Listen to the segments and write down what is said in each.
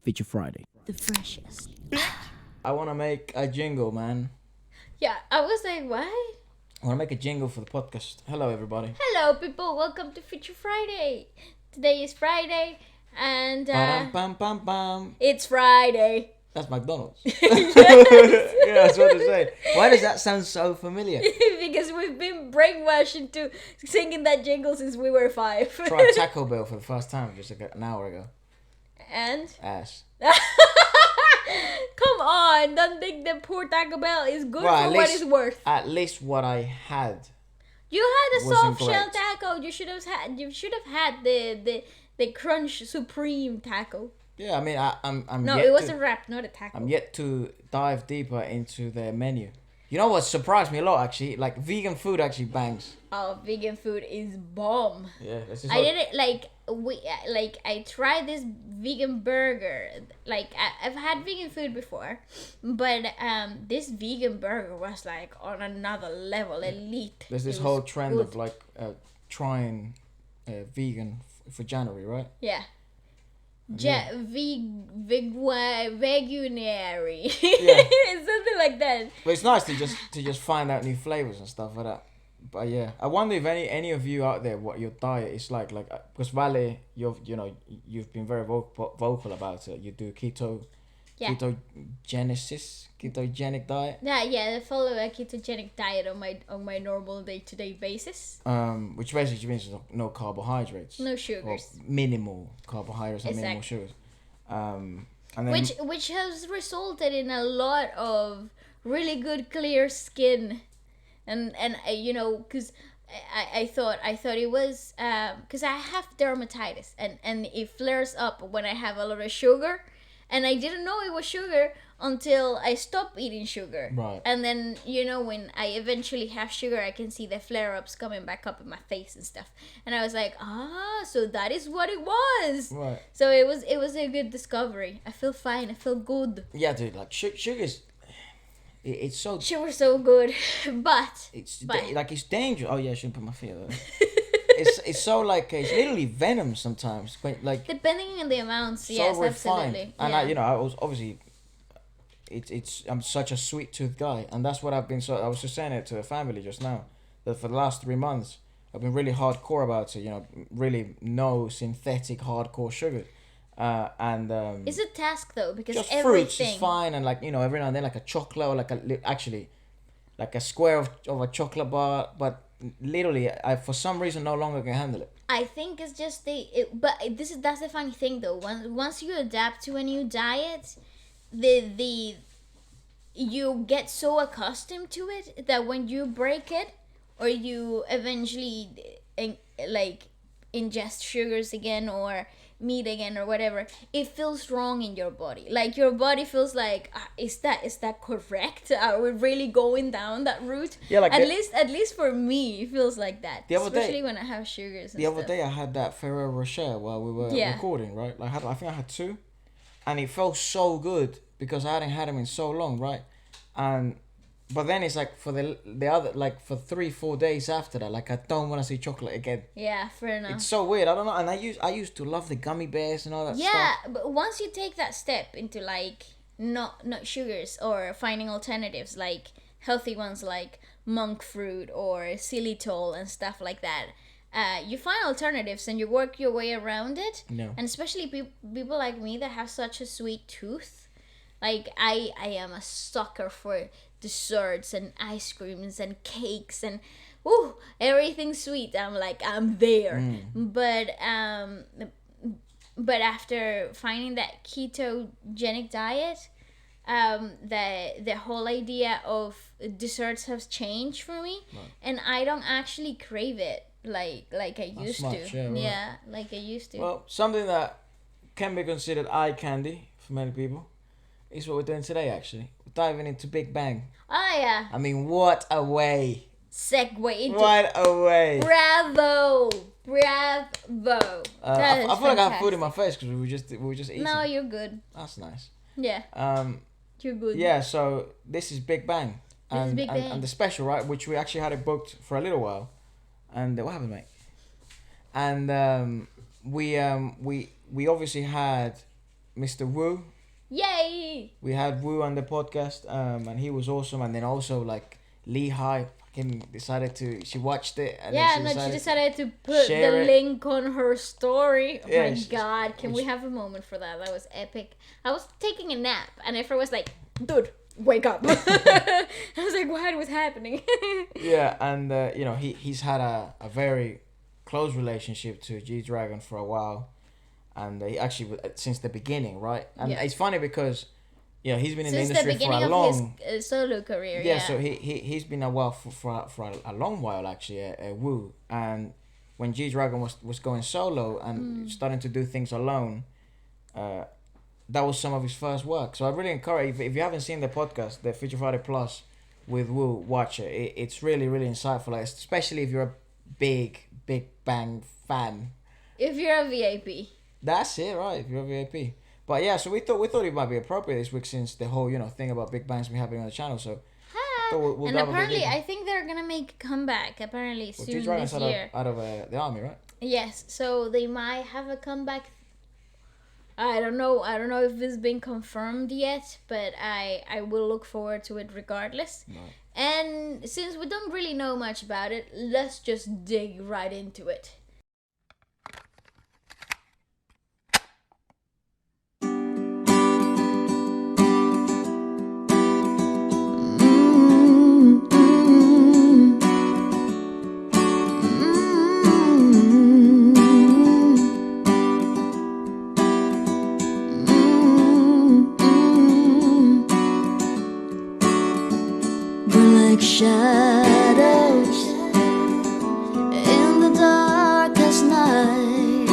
Feature Friday. The freshest. I want to make a jingle, man. Yeah, I was like, what? I want to make a jingle for the podcast. Hello, everybody. Hello, people. Welcome to Feature Friday. Today is Friday, and Bam, bam, bam. it's Friday. That's McDonald's. Yeah, that's what they say. Why does that sound so familiar? Because we've been brainwashed into singing that jingle since we were 5. Tried Taco Bell for the first time just like an hour ago. And? Ass. Come on, don't think the poor Taco Bell is good Well, for at what least- it's worth. At least what I had. You had a wasn't soft shell great. taco. You should have had the crunch supreme taco. Yeah, I mean, I'm No, yet it was to, a wrap, not a taco. I'm yet to dive deeper into their menu. You know what surprised me a lot, actually? Like, vegan food actually bangs. Oh, vegan food is bomb. Yeah, this is I did it I tried this vegan burger. I've had vegan food before, but this vegan burger was like on another level, elite. There's this It whole was trend good. of like trying vegan for January, right? Yeah. Yeah. Veganary. Yeah. It's something like that. But it's nice to just find out new flavors and stuff like that. But yeah, I wonder if any of you out there, what your diet is like because Vale, you've been very vocal about it. You do Yeah. ketogenic diet. I follow a ketogenic diet on my normal day-to-day basis. Which basically means no carbohydrates. No Or sugars. minimal carbohydrates and minimal Exactly. sugars. And then Which has resulted in a lot of really good clear skin, and because I thought it was because I have dermatitis and it flares up when I have a lot of sugar, and I didn't know it was sugar until I stopped eating sugar. Right. And then when I eventually have sugar, I can see the flare ups coming back up in my face and stuff, and I was like, so that is what it was. Right. So it was a good discovery. I feel fine. I feel good. Yeah, dude, like sugar's it's so She was so good, but it's But- like it's dangerous. Oh yeah, I shouldn't put my feet up. It's so like it's literally venom sometimes. But like depending on the amounts, so yes, refined. absolutely. And Yeah. I was obviously. I'm such a sweet tooth guy, and that's what I've been. So I was just saying it to the family just now that for the last 3 months I've been really hardcore about it. Really no synthetic hardcore sugar, and It's a task though, because just everything. fruits is fine, and like every now and then like a chocolate or actually like a square of a chocolate bar, but literally I for some reason no longer can handle it. I think it's just that's the funny thing though. Once you adapt to a new diet, you get so accustomed to it that when you break it, or you eventually ingest sugars again or meat again or whatever, it feels wrong in your body. Like your body feels like, is that correct? Are we really going down that route? Yeah, like at least for me, it feels like that. The other day- Especially when I have sugars. And The other stuff. day I had that Ferrero Rocher while we were Yeah. recording, right? Like I think I had 2, and it felt so good because I hadn't had them in so long, right? But then it's like for the other, like for 3-4 days after that, like I don't want to see chocolate again. Yeah, fair enough. It's so weird. I don't know. And I used to love the gummy bears and all that stuff. Yeah, but once you take that step into like not sugars or finding alternatives like healthy ones like monk fruit or xylitol and stuff like that, you find alternatives and you work your way around it. No. And especially people like me that have such a sweet tooth, like I am a sucker for desserts and ice creams and cakes and everything sweet. I'm there. But after finding that ketogenic diet, the whole idea of desserts has changed for me, and I don't actually crave it like I used much, to. yeah, right. Yeah, like I used to. Well, something that can be considered eye candy for many people is what we're doing today. Actually, we're diving into Bigbang. Oh yeah, I mean, what a way! segue into What a way! bravo. I That is feel like I have food in fantastic. my face because we were just eating. No, you're good. That's nice. Yeah, you're good. Yeah. So this is Big Bang, This is Big Bang. and the special, right? Which we actually had it booked for a little while, and what happened, mate? And we obviously had Mr. Wu. Yay! We had Wu on the podcast, and he was awesome. And then also like Lehigh fucking decided to. She watched it, and Yeah, then and then she decided to put the share it. link on her story. Oh Yeah, my she- god, can we have a moment for that? That was epic. I was taking a nap, and Efra was like, dude, wake up. I was like, what was happening? Yeah, and you know he's had a very close relationship to G-Dragon for a while, and he actually since the beginning, right? And Yeah. it's funny because you know he's been in Since the the industry for beginning a of long. his solo career, Yeah, yeah. so he's been a while for a long while actually, Wu, and when G-Dragon was going solo and starting to do things alone, that was some of his first work. So I really encourage, if you haven't seen the podcast, the Future Friday Plus with Wu, watch it. It's really insightful, like, especially if you're a big Bang fan. If you're a VIP. That's it, right? If you're a VIP. But yeah, so we thought it might be appropriate this week since the whole thing about Big Bangs been happening on the channel. So thought we'll And dive a bit apparently, deeper. I think they're gonna make a comeback. Apparently, Well, soon G-Dragon's this year. out of the army, right? Yes, so they might have a comeback. I don't know if it's been confirmed yet, but I will look forward to it regardless. Right. And since we don't really know much about it, let's just dig right into it. Shadows in the darkest nights,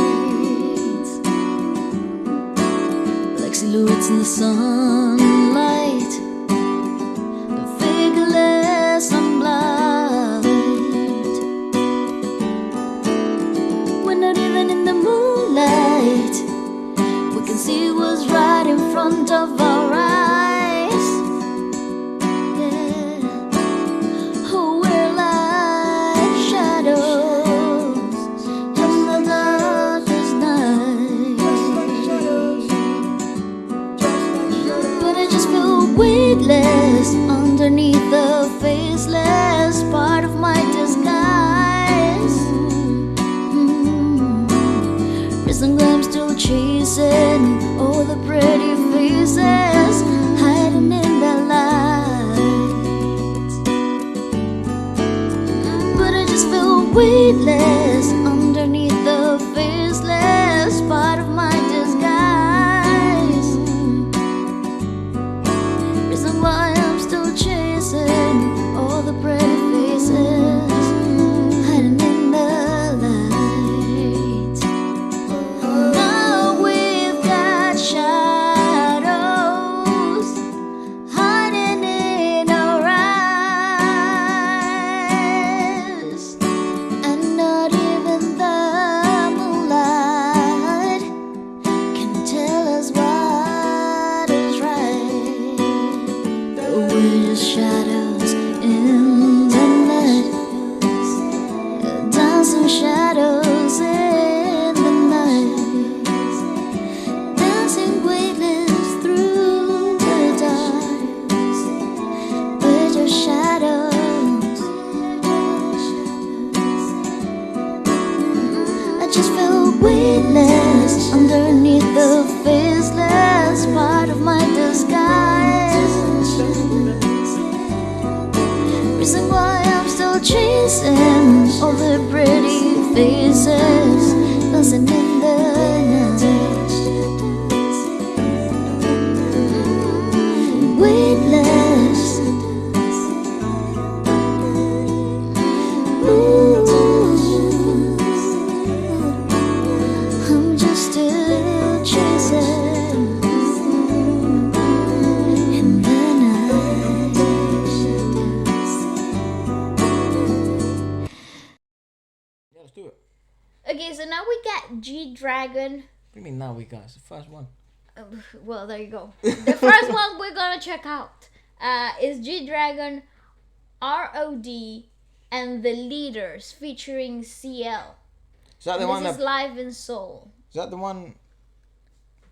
like silhouettes in the sunlight, figureless and blind. We're not even in the moonlight, we can see what's right in front of our eyes. Weightless underneath the faceless part of my disguise. Prison glam still chasing all the pretty faces hiding in the light. But I just feel weightless underneath the faceless part of my disguise. Why I'm still chasing all the pretty faces hiding in the light. Now we've got shadows hiding in our eyes, and not even the moonlight can tell us what is right. We're just shadows in the night, dancing shadows in the night, dancing weightless through the dark. We're just shadows. I just feel weightless underneath the faceless part of my disguise. Reason why I'm still chasing all the pretty faces dancing in the night. Weightless. I'm just still chasing in the night. Yeah, let's do it. Okay, so now we got G-Dragon. What do you mean now we got? It's the first one. Well, there you go. The first one we're gonna check out is G-Dragon R.O.D and The Leaders featuring CL. Is that the And one this is that? live in Seoul. Is that the one?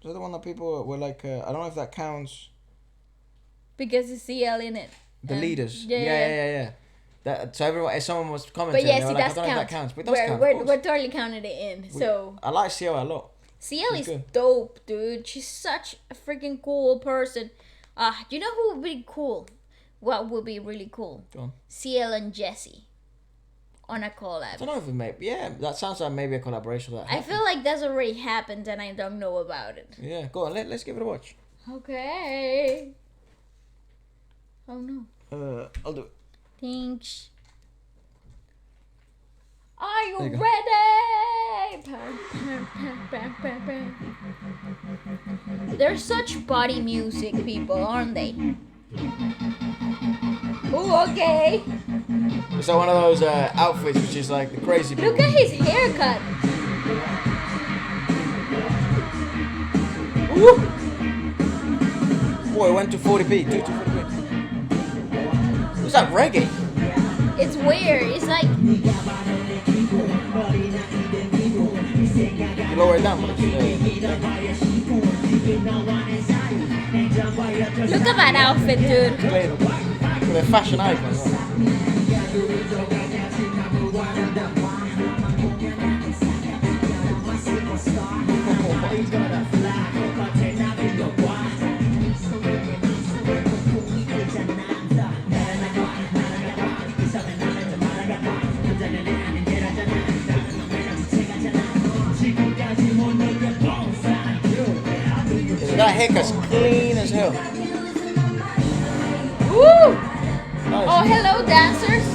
Is that the one that people were like? I don't know if that counts. Because it's CL in it. The Leaders. Yeah. Yeah. That so everyone, someone was commenting. But yes, they were it like, does I don't know if count. that counts, but it does count. We're totally counting it in. So I like CL a lot. CL She's is good. dope, dude. She's such a freaking cool person. You know who would be cool? What would be really cool? Go on. CL and Jessie on a I collab. don't know if it may. Yeah, that sounds like maybe a collaboration. That I feel like that's already happened and I don't know about it. Yeah, go on. Let's give it a watch. Okay. Oh no. I'll do it. Thanks. Are you There you go. ready? They're such body music people, aren't they? Oh, okay. It's like one of those outfits which is like the crazy people. Look at his haircut. Woo! Boy, it went to 40p. 2 to 40p. Was that reggae? It's weird. It's like You lower it down, but it's, look at that outfit, dude. They're fashion icons. That haircut's clean as hell. Woo! Nice. Oh, hello, dancers.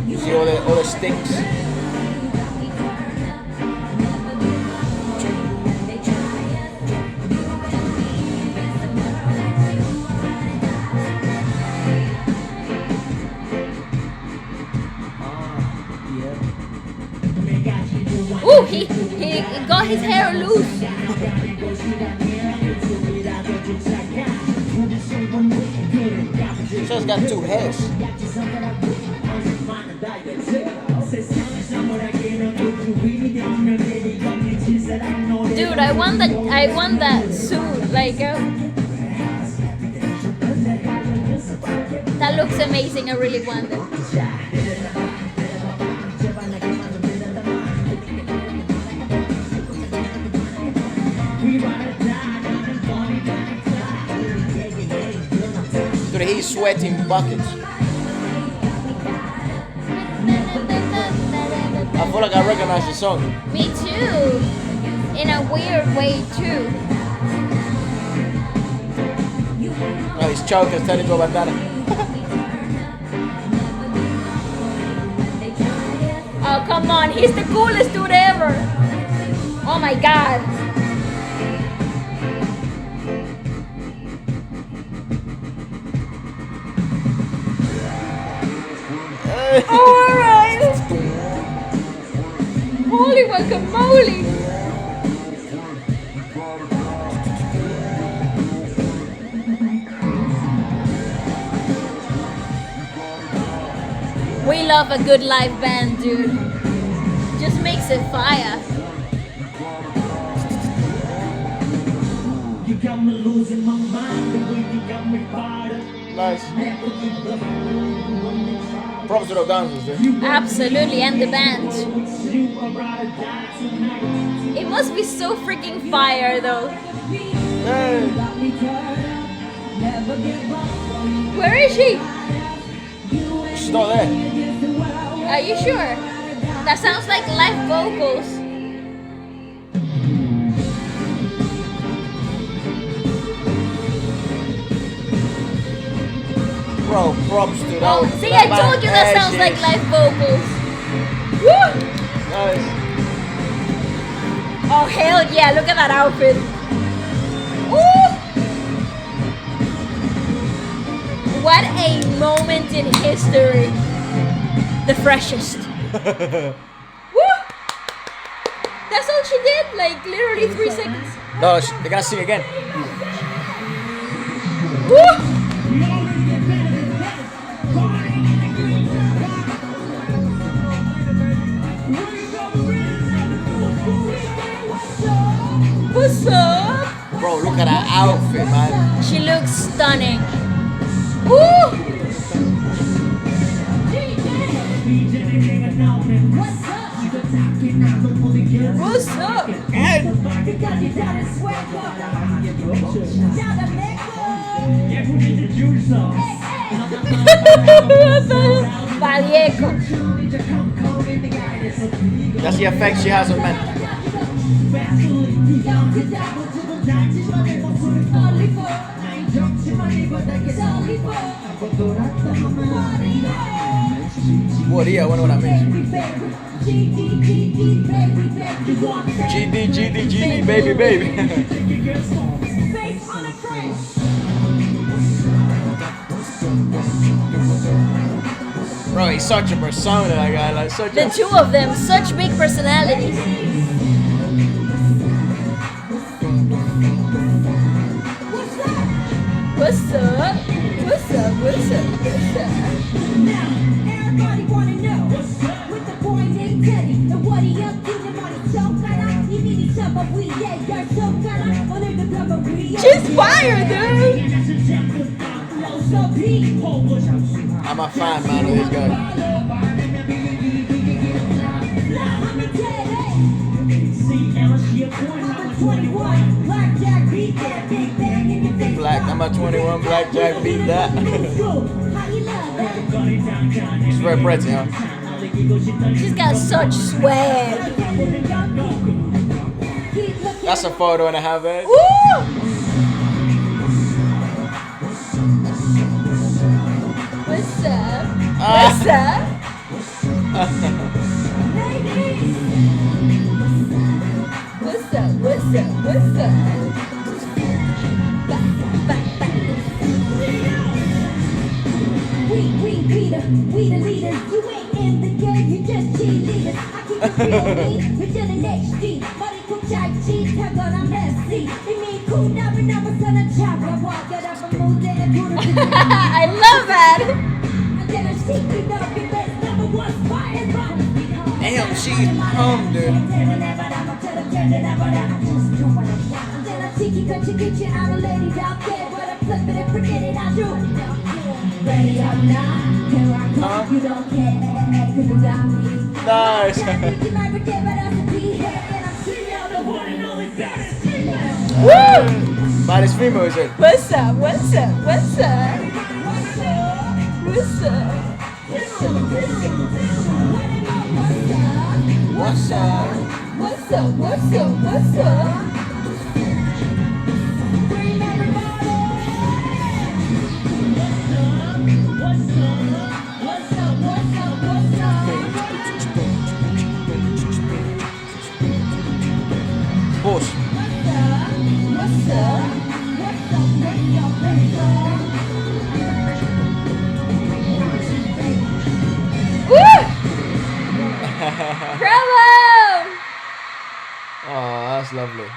You see all the sticks? Ooh, he got his hair loose. She's got 2 hairs. Dude, I want that suit. Like, that looks amazing. I really want it. Dude, he's sweating buckets. I feel like I recognize the song. Me too. In a weird way too. Oh, his choker's turning into a bandana. Oh, come on. He's the coolest dude ever. Oh my god. Alright. Holy guacamole. We love a good live band, dude. Just makes it fire. You got me losing my mind, the way you got me fired up. Nice. Props to the dancers, dude. Absolutely, and the band. It must be so freaking fire, though. Hey. Where is she? She's not there. Are you sure? That sounds like live vocals. Bro, props to that. Oh, see, I told you that sounds like live vocals. Woo! Nice. Oh, hell yeah, look at that outfit. Woo! What a moment in history. The freshest. Woo! That's all she did, like literally 3 seconds. No, they're gonna sing again. Woo! up? Bro, look at that outfit, man. She looks stunning. Woo! What's up? Vallejo. That's the effect she has on men. What do you wonder what that means? GD, baby, baby. Bro, he's such a persona, that guy. Like such The a. two of them, such big personalities. What's up? What's up? What's up? What's up? Now, everybody wanna know with the boy named Teddy and what he up to. The money so kinda, he need some of we yeah, you're so kinda, only the club of we. She's fire, dude. I'm a fan, man, of this guy. I'm a 21 blackjack, beat that. It's very pretty, huh? She's got such swag. That's a photo and a half, eh? Woo! What's up? What's up? What's up? What's up? What's up? We the leaders. You ain't in the game, you just cheerleaders. I keep it real mean, we're still in HD. Money cook chai cheese, tell God I'm messy. It mean cool, never son of chop. I walk it up and move there and put it. I love that. And then I see you know, the best number one fire. Damn, she's home, dude. Nice. Woo! Baddest female, is it? What's up? What's up? What's up? What's up? What's up? What's up? What's up? What's up? Horse. What's up? Woo! Bravo! Oh, that's lovely.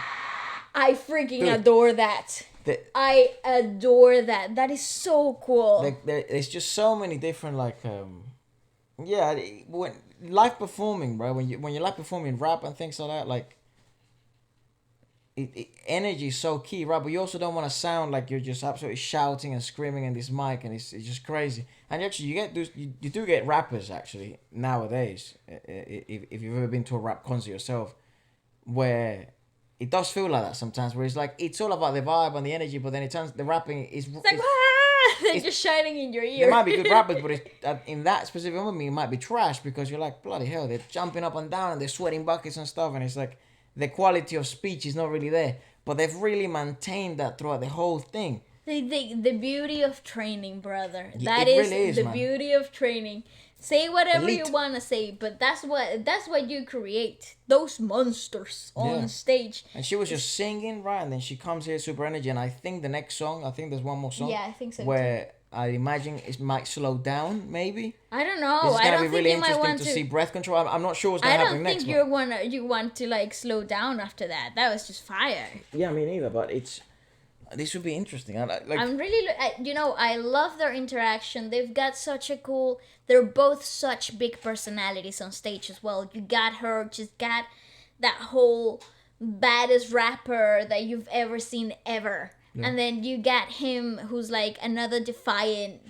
I freaking Dude. adore that. The- I adore that. That is so cool. Like there's just so many different yeah, when live performing, bro, when you're live performing rap and things like that, like energy is so key, right? But you also don't want to sound like you're just absolutely shouting and screaming in this mic, and it's just crazy. And actually, you do get rappers actually nowadays. If you've ever been to a rap concert yourself, where it does feel like that sometimes, where it's like it's all about the vibe and the energy, but then it turns the rapping is. It's like, ah! They're just shining in your ear. There might be good rappers, but in that specific moment, it might be trash because you're like, bloody hell, they're jumping up and down and they're sweating buckets and stuff, and it's like the quality of speech is not really there. But they've really maintained that throughout the whole thing. The beauty of training, brother. Yeah, That it is really is, the man. beauty of training. Say whatever Elite. you want to say, but that's what you create. Those monsters on Yeah. stage. And she was just singing, right? And then she comes here, super energy. And I think the next song, I think there's one more song. Yeah, I think so, Where I imagine it might slow down, maybe. I don't know. This is I gonna don't be think really you might interesting want to to see breath control. I'm not sure what's I gonna don't happen next. think you want to like slow down after that. That was just fire. Yeah, me neither. But this would be interesting. I'm really, I love their interaction. They've got such a cool. They're both such big personalities on stage as well. You got her, just got that whole baddest rapper that you've ever seen ever. Yeah. And then you got him who's like another defiant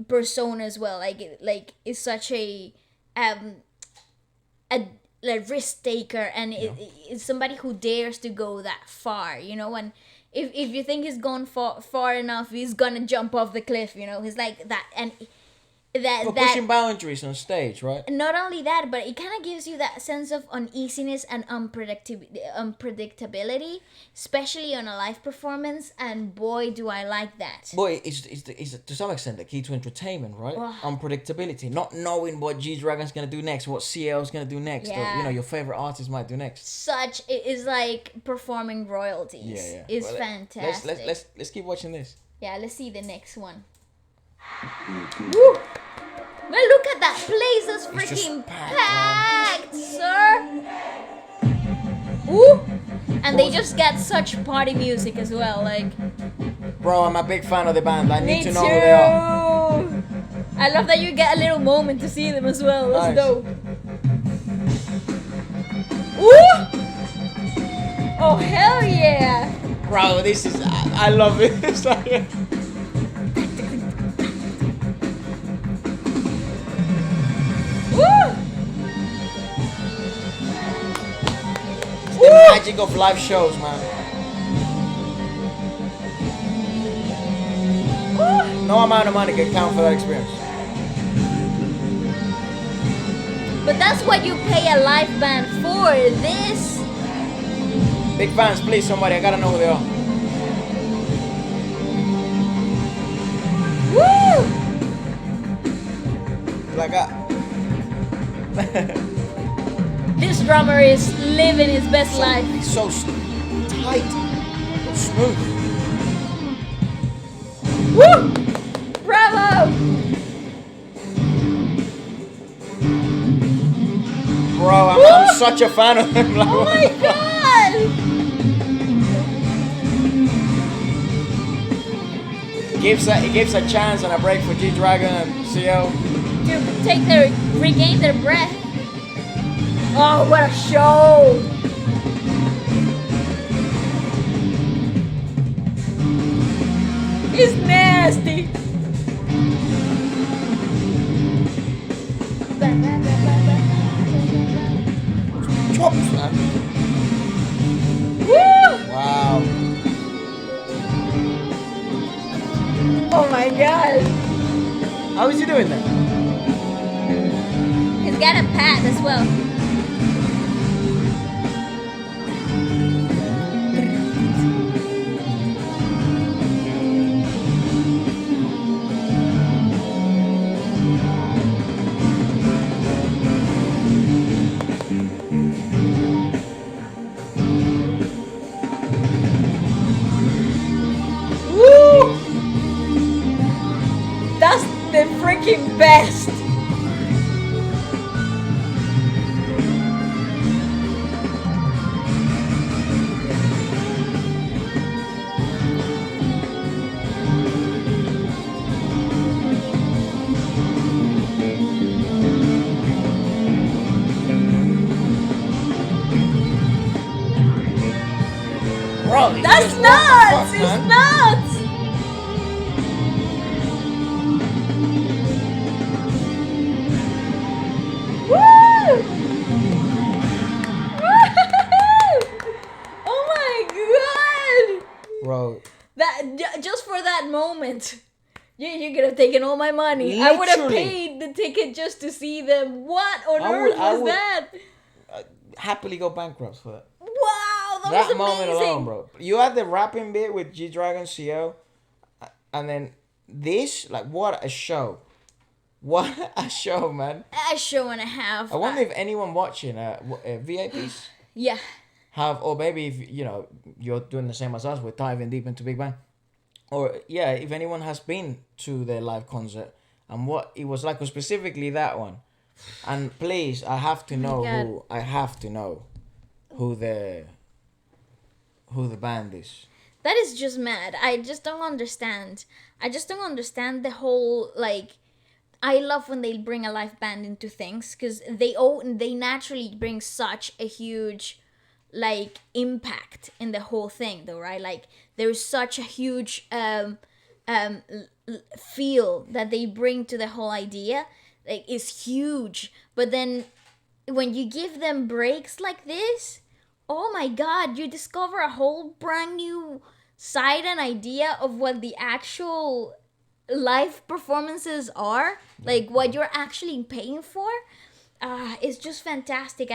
persona as well. Like is such a like risk taker, and it's somebody who dares to go that far, you know. And if you think he's gone far enough, he's gonna jump off the cliff, you know. He's like that, and Well, pushing boundaries on stage, right? not only that, but it kind of gives you that sense of uneasiness and unpredictability, especially on a live performance. And boy, do I like that. Boy, it's to some extent the key to entertainment, right? Oh. Unpredictability, not knowing what G-Dragon's gonna do next, what CL's gonna do next, or Yeah. your favorite artist might do next. Such it is like performing royalties. Yeah. It's Well, fantastic. Let's keep watching this. Yeah, let's see the next one. Woo! Man, look at that place is It's just freaking packed, packed, sir. Ooh! And they just get such party music as well, like. Bro, I'm a big fan of the band. I need Me to too. know who they are. I love that you get a little moment to see them as well. That's Nice. dope. Ooh! Oh hell yeah! Bro, this is I love it. It's like, Woo! the magic of live shows, man. No amount of money can count for that experience. But that's what you pay a live band for. This. Big fans, please, somebody. I gotta know who they are. Woo! Like, This drummer is living his best life. He's so tight, so smooth. Woo! Bravo! Bro, I'm such a fan of him. Like, Oh my god! It gives a chance and a break for G-Dragon and CO. To regain their breath. Oh, what a show! It's nasty. Chops, man. Woo! Wow. Oh my god! How is he doing that? He's got a pad as well. Woo! That's the freaking best! Bro, he That's just nuts! what the fuck, It's man? nuts! Woo! Oh my god! Bro, Just for that moment, you could have taken all my money. I would have Literally. paid the ticket just to see them. What on I earth would- I was would- that? happily go bankrupt for that. Wow, that That was moment amazing. alone, bro. You had the rapping bit with G-Dragon, CO, and then this, like, what a show. What a show, man. A show and a half. I wonder if anyone watching VIPs Yeah. have, or maybe if, you're doing the same as us, we're diving deep into Big Bang. Or, yeah, if anyone has been to their live concert and what it was like, or specifically that one. And please, I have to know who the band is. That is just mad. I just don't understand. I just don't understand the whole, like, I love when they bring a live band into things because they naturally bring such a huge, like impact in the whole thing, though, right? Like there's such a huge feel that they bring to the whole idea, like it's huge. But then when you give them breaks like this, oh my god, you discover a whole brand new side and idea of what the actual live performances are, like what you're actually paying for. It's just fantastic.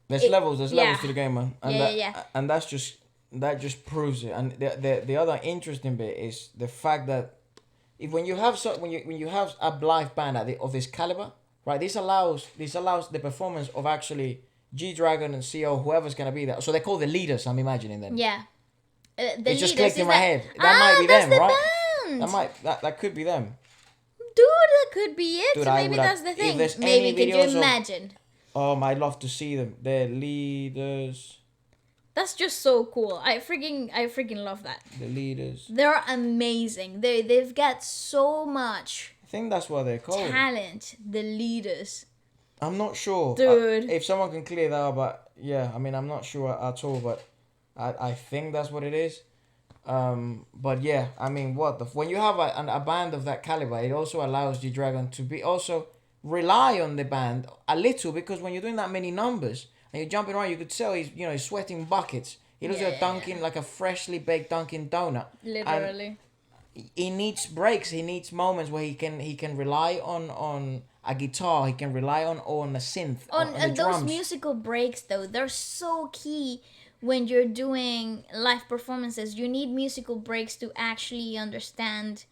There's levels yeah. to the game, man. And and that just proves it. And the other interesting bit is the fact that when you have a live band of this caliber, right? This allows the performance of actually G-Dragon and CO, whoever's gonna be there. So they're called the leaders. I'm imagining them. Yeah. It just clicked in my head. That might be them, right? Band. That could be them. Dude, that could be it. Dude, Maybe that's the thing. If Maybe any could you videos imagine? I'd love to see them. They're leaders. That's just so cool. I freaking love that. The leaders. They're amazing. They've got so much I think that's what they're called. talent. The leaders. I'm not sure. Dude. If someone can clear that up, but yeah, I mean, I'm not sure at all, but I think that's what it is. But yeah, I mean, when you have a band of that caliber, it also allows G-Dragon to be also rely on the band a little, because when you're doing that many numbers and you're jumping around, you could tell he's sweating buckets. He looks like dunking like a freshly baked Dunkin' donut. Literally. And he needs breaks. He needs moments where he can rely on a guitar. He can rely on a synth. On the those drums. musical breaks, though, they're so key. When you're doing live performances, you need musical breaks to actually understand,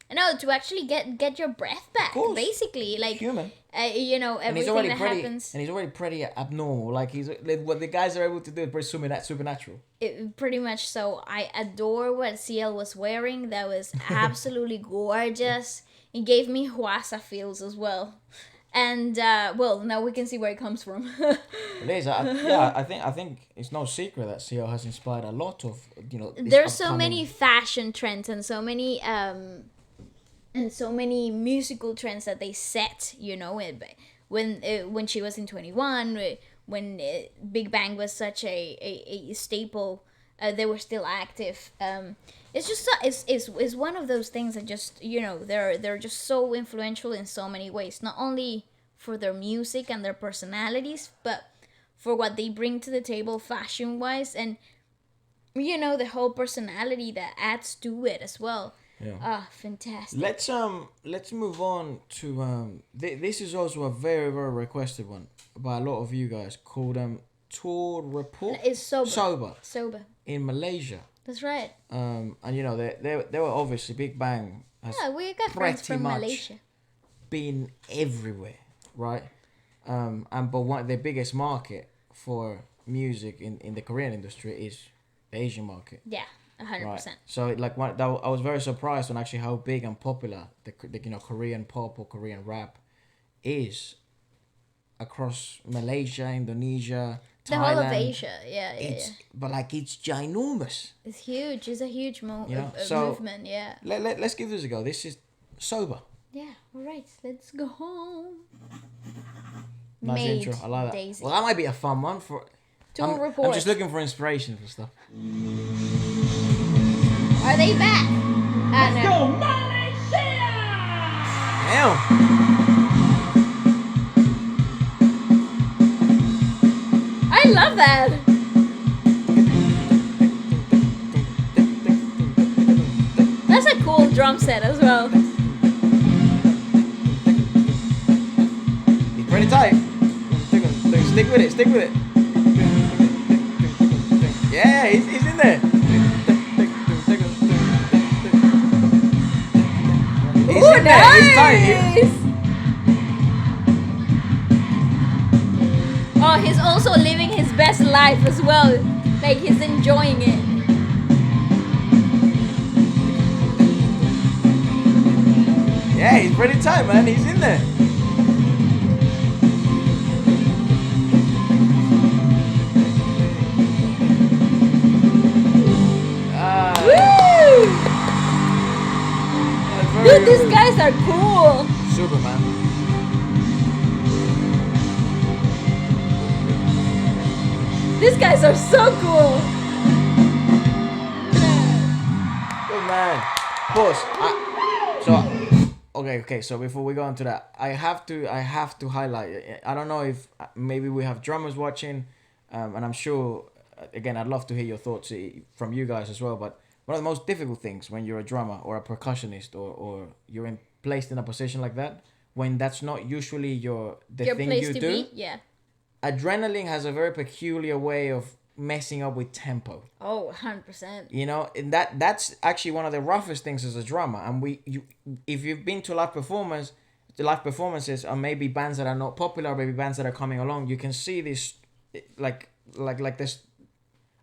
to actually get your breath back. Basically, like human. Everything that happens. And he's already pretty abnormal. Like what the guys are able to do is pretty supernatural. Pretty much so. I adore what CL was wearing. That was absolutely gorgeous. It gave me Huasa feels as well. And now we can see where it comes from. It is. I think it's no secret that CO has inspired a lot of There's so many fashion trends and so many musical trends that they set. When she was in 21, when Bigbang was such a staple, they were still active. It's just it's one of those things that just they're just so influential in so many ways, not only for their music and their personalities, but for what they bring to the table fashion wise, and the whole personality that adds to it as well. Fantastic. Let's move on to this is also a very, very requested one by a lot of you guys, called Tour Report. It's sober in Malaysia. That's right. And they were obviously Bigbang has we got friends from Malaysia. Been everywhere, right? But the biggest market for music in the Korean industry is the Asian market. Yeah, 100%. Right? So I was very surprised on actually how big and popular the Korean pop or Korean rap is across Malaysia, Indonesia, Thailand. The whole of Asia, yeah. But it's ginormous. It's huge. It's a huge movement, yeah. Let's give this a go. This is Sober. Yeah, alright, let's go home. Nice intro, I like that. Daisy. Well, that might be a fun one for... Tour Report. I'm just looking for inspiration for stuff. Are they back? Let's go, Malaysia! Damn! I love that. That's a cool drum set as well. He's pretty tight. Stick with it. Yeah, he's in there. He's in there. He's tight. Oh, he's also living his best life as well. Like, he's enjoying it. Yeah, he's pretty tight, man. He's in there. Woo! Dude, these guys are cool. Super, man. These guys are so cool. Good man. Boss, okay. So before we go on to that, I have to highlight. I don't know if maybe we have drummers watching, and I'm sure. Again, I'd love to hear your thoughts from you guys as well. But one of the most difficult things when you're a drummer or a percussionist or you're placed in a position like that, when that's not usually your thing place you to do. be. Yeah. Adrenaline has a very peculiar way of messing up with tempo. Oh, 100%. You know, and that's actually one of the roughest things as a drummer. And if you've been to live performances, or maybe bands that are not popular, or maybe bands that are coming along, you can see this like this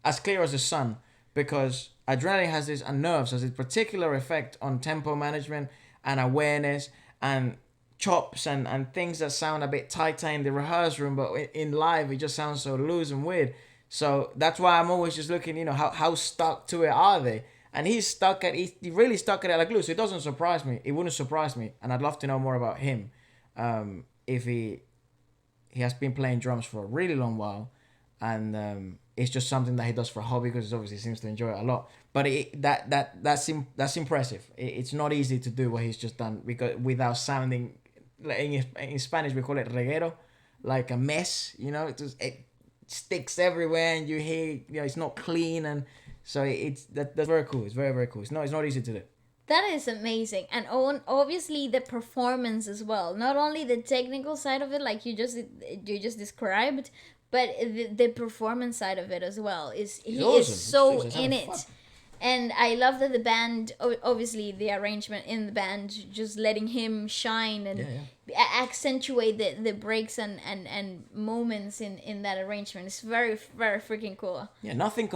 as clear as the sun, because adrenaline has this, and nerves has this particular effect on tempo management and awareness and chops and things that sound a bit tighter in the rehearsal room, but in live it just sounds so loose and weird. So that's why I'm always just looking, how stuck to it are they? And he really stuck at it like glue. So it doesn't surprise me. It wouldn't surprise me, and I'd love to know more about him. If he has been playing drums for a really long while, and it's just something that he does for a hobby because he obviously seems to enjoy it a lot. But that's impressive. It's not easy to do what he's just done, because without sounding, in Spanish we call it reguero, like a mess. It sticks everywhere, and you hear it's not clean, and so that's very cool. It's very, very cool. It's not easy to do. That is amazing. And obviously the performance as well. Not only the technical side of it, like you just described, but the performance side of it as well. Is so in it. Fun. And I love that the band, obviously the arrangement in the band, just letting him shine and accentuate the breaks and moments in that arrangement. It's very, very freaking cool. Yeah, nothing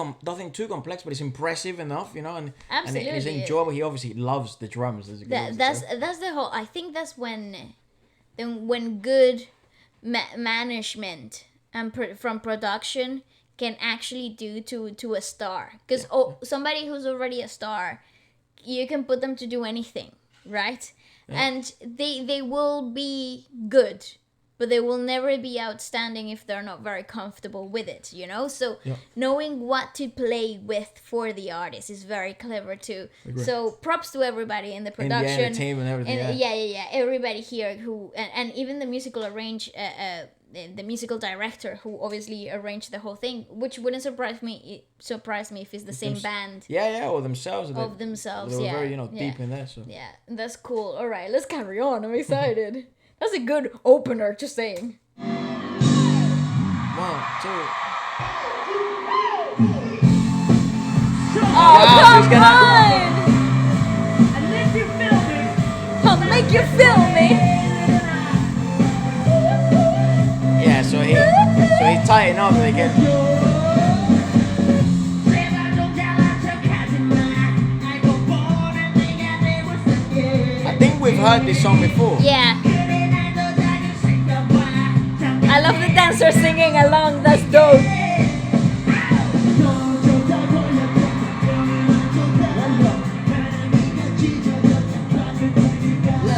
too complex, but it's impressive enough, and absolutely, and it's enjoyable. He obviously loves the drums. That's the whole. I think that's when good management and from production can actually do to a star, because somebody who's already a star, you can put them to do anything, right? And they will be good, but they will never be outstanding if they're not very comfortable with it, so knowing what to play with for the artist is very clever too. Agree. So props to everybody in the production, in the team and everything, and everybody here who and even the musical the musical director who obviously arranged the whole thing, which wouldn't surprise me if it's the same band. Or themselves. They were very, deep in there. So. Yeah, that's cool. All right, let's carry on. I'm excited. That's a good opener, just saying. 1, 2. Oh, come on! I'll make you feel me. Yeah, so he tightened up again. I think we've heard this song before. Yeah. I love the dancers singing along. That's dope.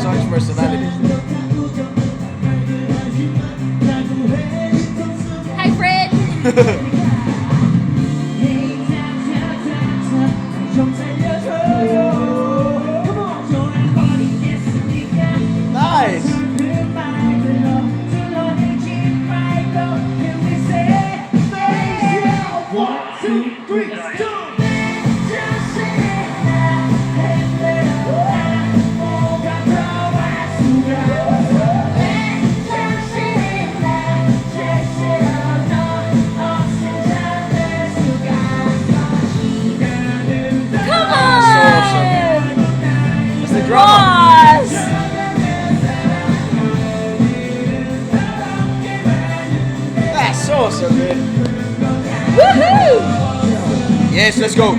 Such personality. Hi, Fred. Nice. That's awesome, man. Woohoo! Yes, let's go.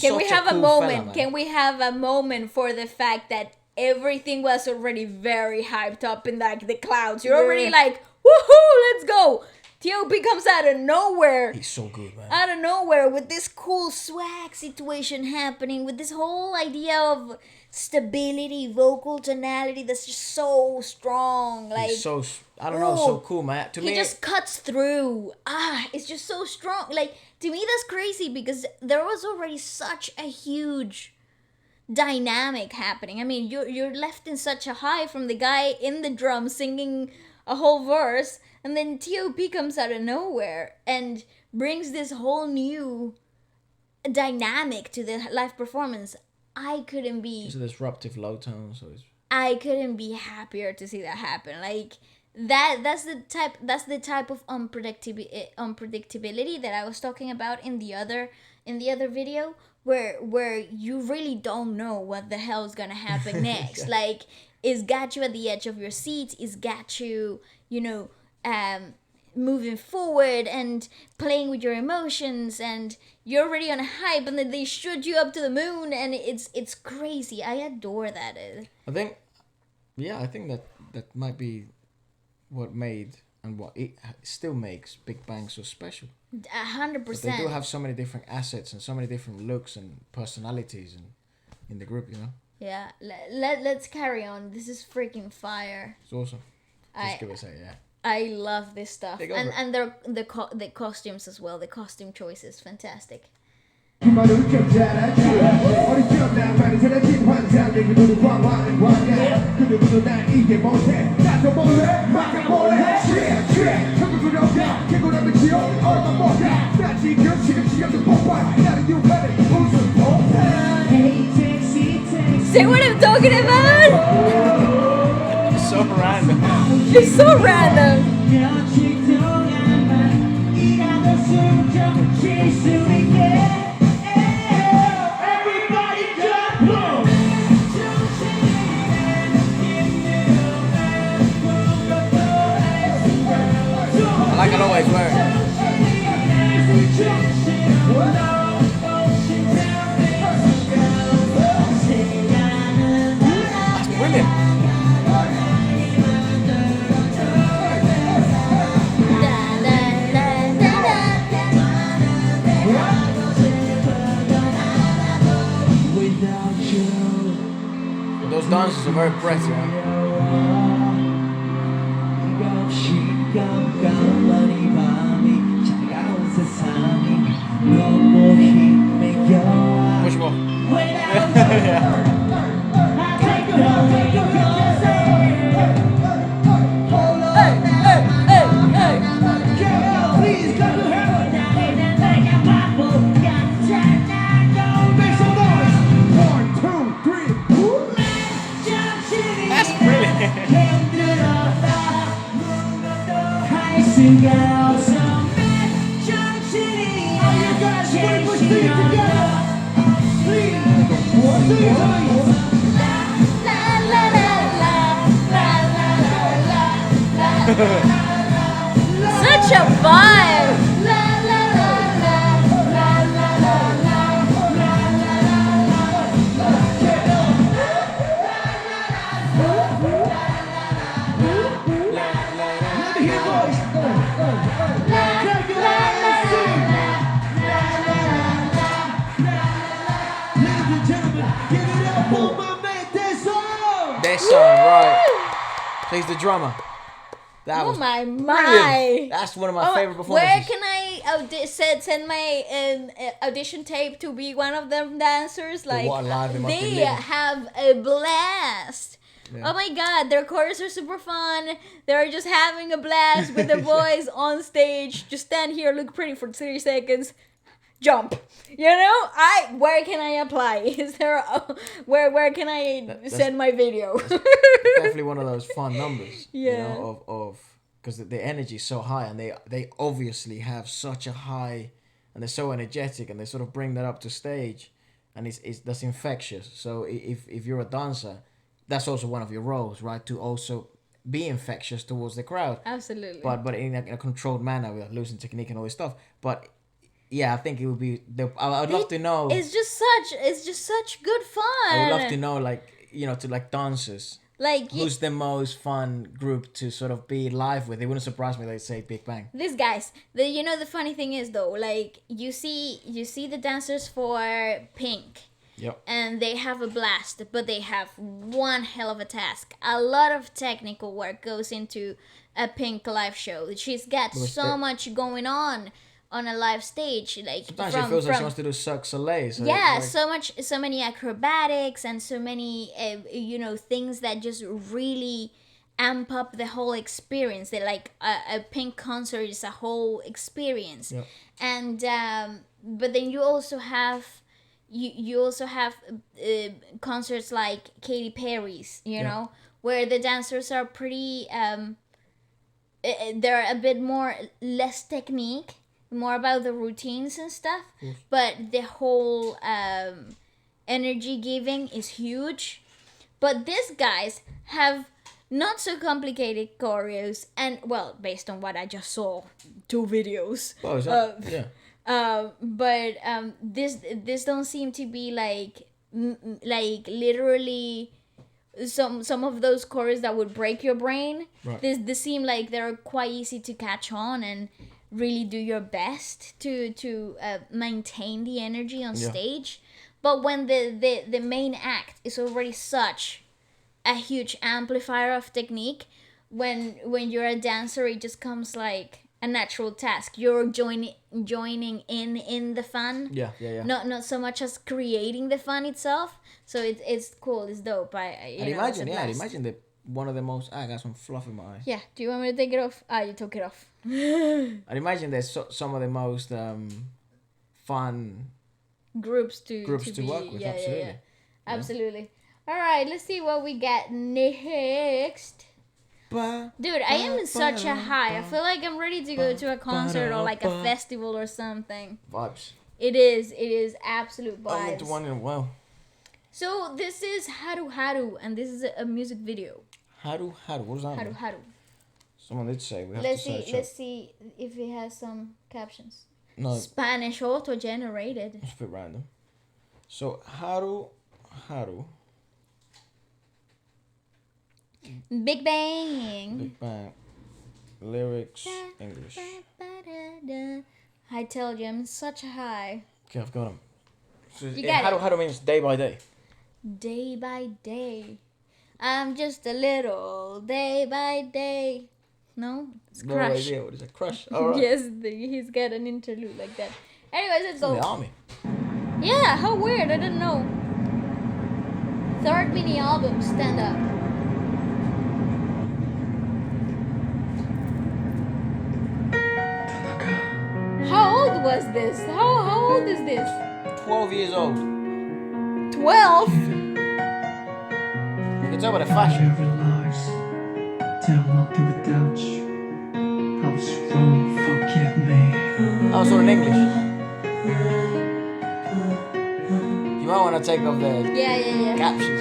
Can we have a moment? Can we have a moment for the fact that everything was already very hyped up in like the clouds? You're already like, woohoo, let's go. T.O.P. comes out of nowhere. He's so good, man. Out of nowhere with this cool swag situation happening, with this whole idea of stability, vocal tonality that's just so strong. Like He's so I don't know, so cool, man. To he me, just cuts through. It's just so strong. Like to me, that's crazy because there was already such a huge dynamic happening. I mean, you're left in such a high from the guy in the drum singing a whole verse, and then T.O.P. comes out of nowhere and brings this whole new dynamic to the live performance. I couldn't be it's a disruptive low tone, so it's I couldn't be happier to see that happen. Like that's the type of unpredictability that I was talking about in the other video, where you really don't know what the hell is gonna happen next. Like it's got you at the edge of your seat. It's got you, moving forward and playing with your emotions, and you're already on a hype, and then they shoot you up to the moon, and it's crazy. I adore that. I think that might be what made and what it still makes Big Bang so special. 100%. They do have so many different assets and so many different looks and personalities in the group, Yeah, let's carry on. This is freaking fire. It's awesome. Just give us a yeah. I love this stuff, Take over. and the costumes as well. The costume choice is fantastic. See what I'm talking about? It's so random. It's so random. Like I always wear. That's brilliant. Those dances are very pretty, Push That's brilliant. Such a vibe. That song, right? Plays the drummer. That was my. brilliant. That's one of my favorite performances. Where can I send my audition tape to be one of them dancers? Like what a live they must be they living. have a blast. Yeah. Oh my god, their choreos are super fun. They're just having a blast with the boys on stage. Just stand here, look pretty for 30 seconds, jump. Where can I apply? Is there where can I send my video? Definitely one of those fun numbers. Yeah. Of because the energy is so high, and they obviously have such a high, and they're so energetic, and they sort of bring that up to stage, and that's infectious. So if you're a dancer, that's also one of your roles, right? To also be infectious towards the crowd. Absolutely. But in a controlled manner without losing technique and all this stuff. But yeah, I think it would be. I'd love to know. It's just such good fun. I would love to know, to dancers. Like Who's the most fun group to sort of be live with? It wouldn't surprise me. They'd say Big Bang. these guys. The funny thing is though, like you see the dancers for Pink. Yep. and they have a blast, but they have one hell of a task. A lot of technical work goes into a Pink live show. She's got so much going on a live stage. Like Sometimes it feels like she wants to do Cirque du Soleil. So so many acrobatics and so many things that just really amp up the whole experience. They like a Pink concert is a whole experience. Yep. And but then you also have concerts like Katy Perry's, you know, where the dancers are pretty they're a bit more less technique, more about the routines and stuff, but the whole energy giving is huge. But these guys have not so complicated choreos, and well, based on what I just saw, 2 videos. Oh, is that? Yeah. But this don't seem to be like literally some of those choreos that would break your brain. Right. This seem like they're quite easy to catch on and really do your best to maintain the energy on stage. But when the main act is already such a huge amplifier of technique, when you're a dancer, it just comes like a natural task. You're joining in the fun. Yeah. Not so much as creating the fun itself. So it's cool. It's dope. I'd imagine that one of the most. I got some fluff in my eye. Yeah. Do you want me to take it off? You took it off. I'd imagine there's some of the most fun groups to work with. Absolutely. Absolutely. All right. Let's see what we got next. Dude, I am in such a high. I feel like I'm ready to go to a concert or like a festival or something. Vibes. It is absolute vibes. I went to one in a while. So this is Haru Haru, and this is a music video. Haru Haru, what does that mean? Haru Haru. Someone did say we have Let's to search let's see if it has some captions. No, Spanish auto-generated. it's a bit random. So Haru Haru. Bigbang. Bigbang. Lyrics English. I tell you, I'm in such a high. Okay, I've got them. So You got Haru it. Haru means day by day. Day by day. I'm just a little day by day. No? It's No Crush. idea what is it? Crush. Alright. Yes, he's got an interlude like that. Anyways, let's In the go. army. Yeah, how weird. I didn't know. 3rd mini album, Stand Up. How old was this? How old is this? 12 years old. 12? You can tell by the fashion. Realize that I'm nothing without you. I was wrong, forgive me. I was all in English. You might want to take off the Yeah. captions.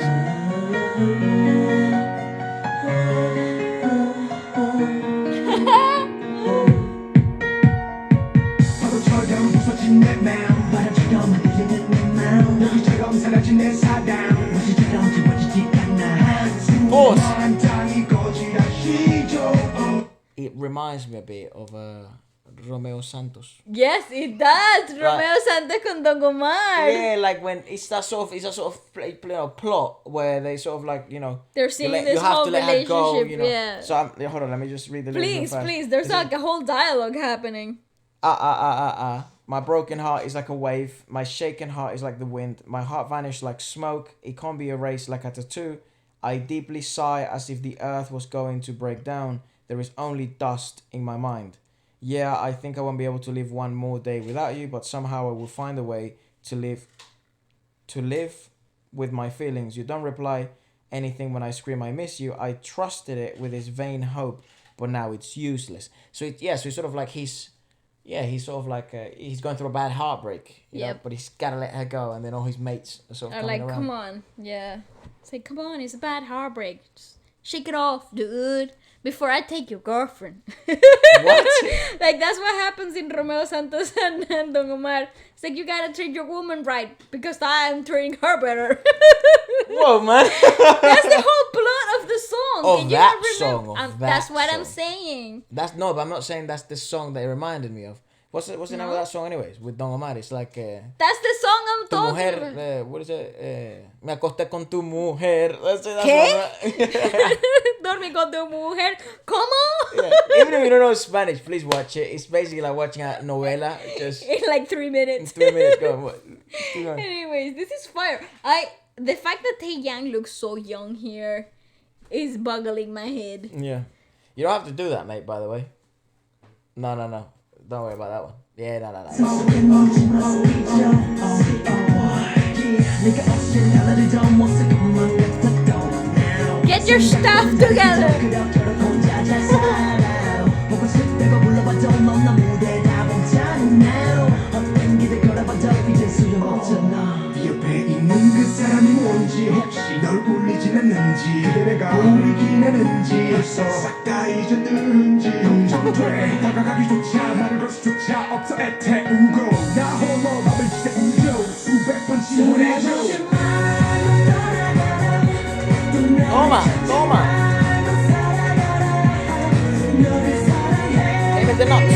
바로처럼 부서진 내 마음 바람처럼 흔들리는 내 마음 여기처럼 사라진 내 사랑 무시처럼 지워지지 않아 Pause. 한 땅이 거지라시죠. It reminds me a bit of Romeo Santos. Yes, it does. Romeo Santos con Don Omar. Yeah, like when it's a sort of plot where they sort of like, you know, They're seeing you this have whole to let her go, relationship, you know. yeah. So hold on, let me just read the lyrics real fast. Please. There's Is like it- a whole dialogue happening. My broken heart is like a wave. My shaken heart is like the wind. My heart vanished like smoke. It can't be erased like a tattoo. I deeply sigh as if the earth was going to break down. There is only dust in my mind. Yeah, I think I won't be able to live one more day without you, but somehow I will find a way to live with my feelings. You don't reply anything when I scream I miss you. I trusted it with this vain hope, but now it's useless. So so it's sort of like he's sort of like he's going through a bad heartbreak, you know, Yep. but he's gotta let her go, and then all his mates are sort of Or coming like, around. come on. Yeah. It's like, come on, it's a bad heartbreak. Just shake it off, dude. Before I take your girlfriend. What? Like, that's what happens in Romeo Santos and Don Omar. It's like, you gotta treat your woman right because I'm treating her better. Whoa, man! That's the whole plot of the song. Of Can you that not remember? song, of That's that what I'm song. saying. But I'm not saying that's the song that it reminded me of. What's the name of that song anyways? With Don Omar. It's like That's the song I'm Tu talking mujer, about. what is it? Me acosté con tu mujer. That's ¿Qué? one. Dormí con tu mujer. ¿Cómo? Yeah. Even if you don't know Spanish, please watch it. It's basically like watching a novela. Just In like 3 minutes. 3 minutes. Go on. What? Keep going. Anyways, this is fire. The fact that Taeyang looks so young here is boggling my head. Yeah. You don't have to do that, mate, by the way. No. Don't worry about that one. Yeah, no. Get your stuff together. 옆에 있는 그 사람이 뭔지 혹시 널 울리진 않는지 그대 내가 울리긴 하는지 벌써 싹 다 잊었는지 걱정돼 다가가기조차 말을 걸 수조차 없어 애태우고 나 홀로 맘을 지새우려 수백 번 지원해줘 Toma. Aim at the nuts.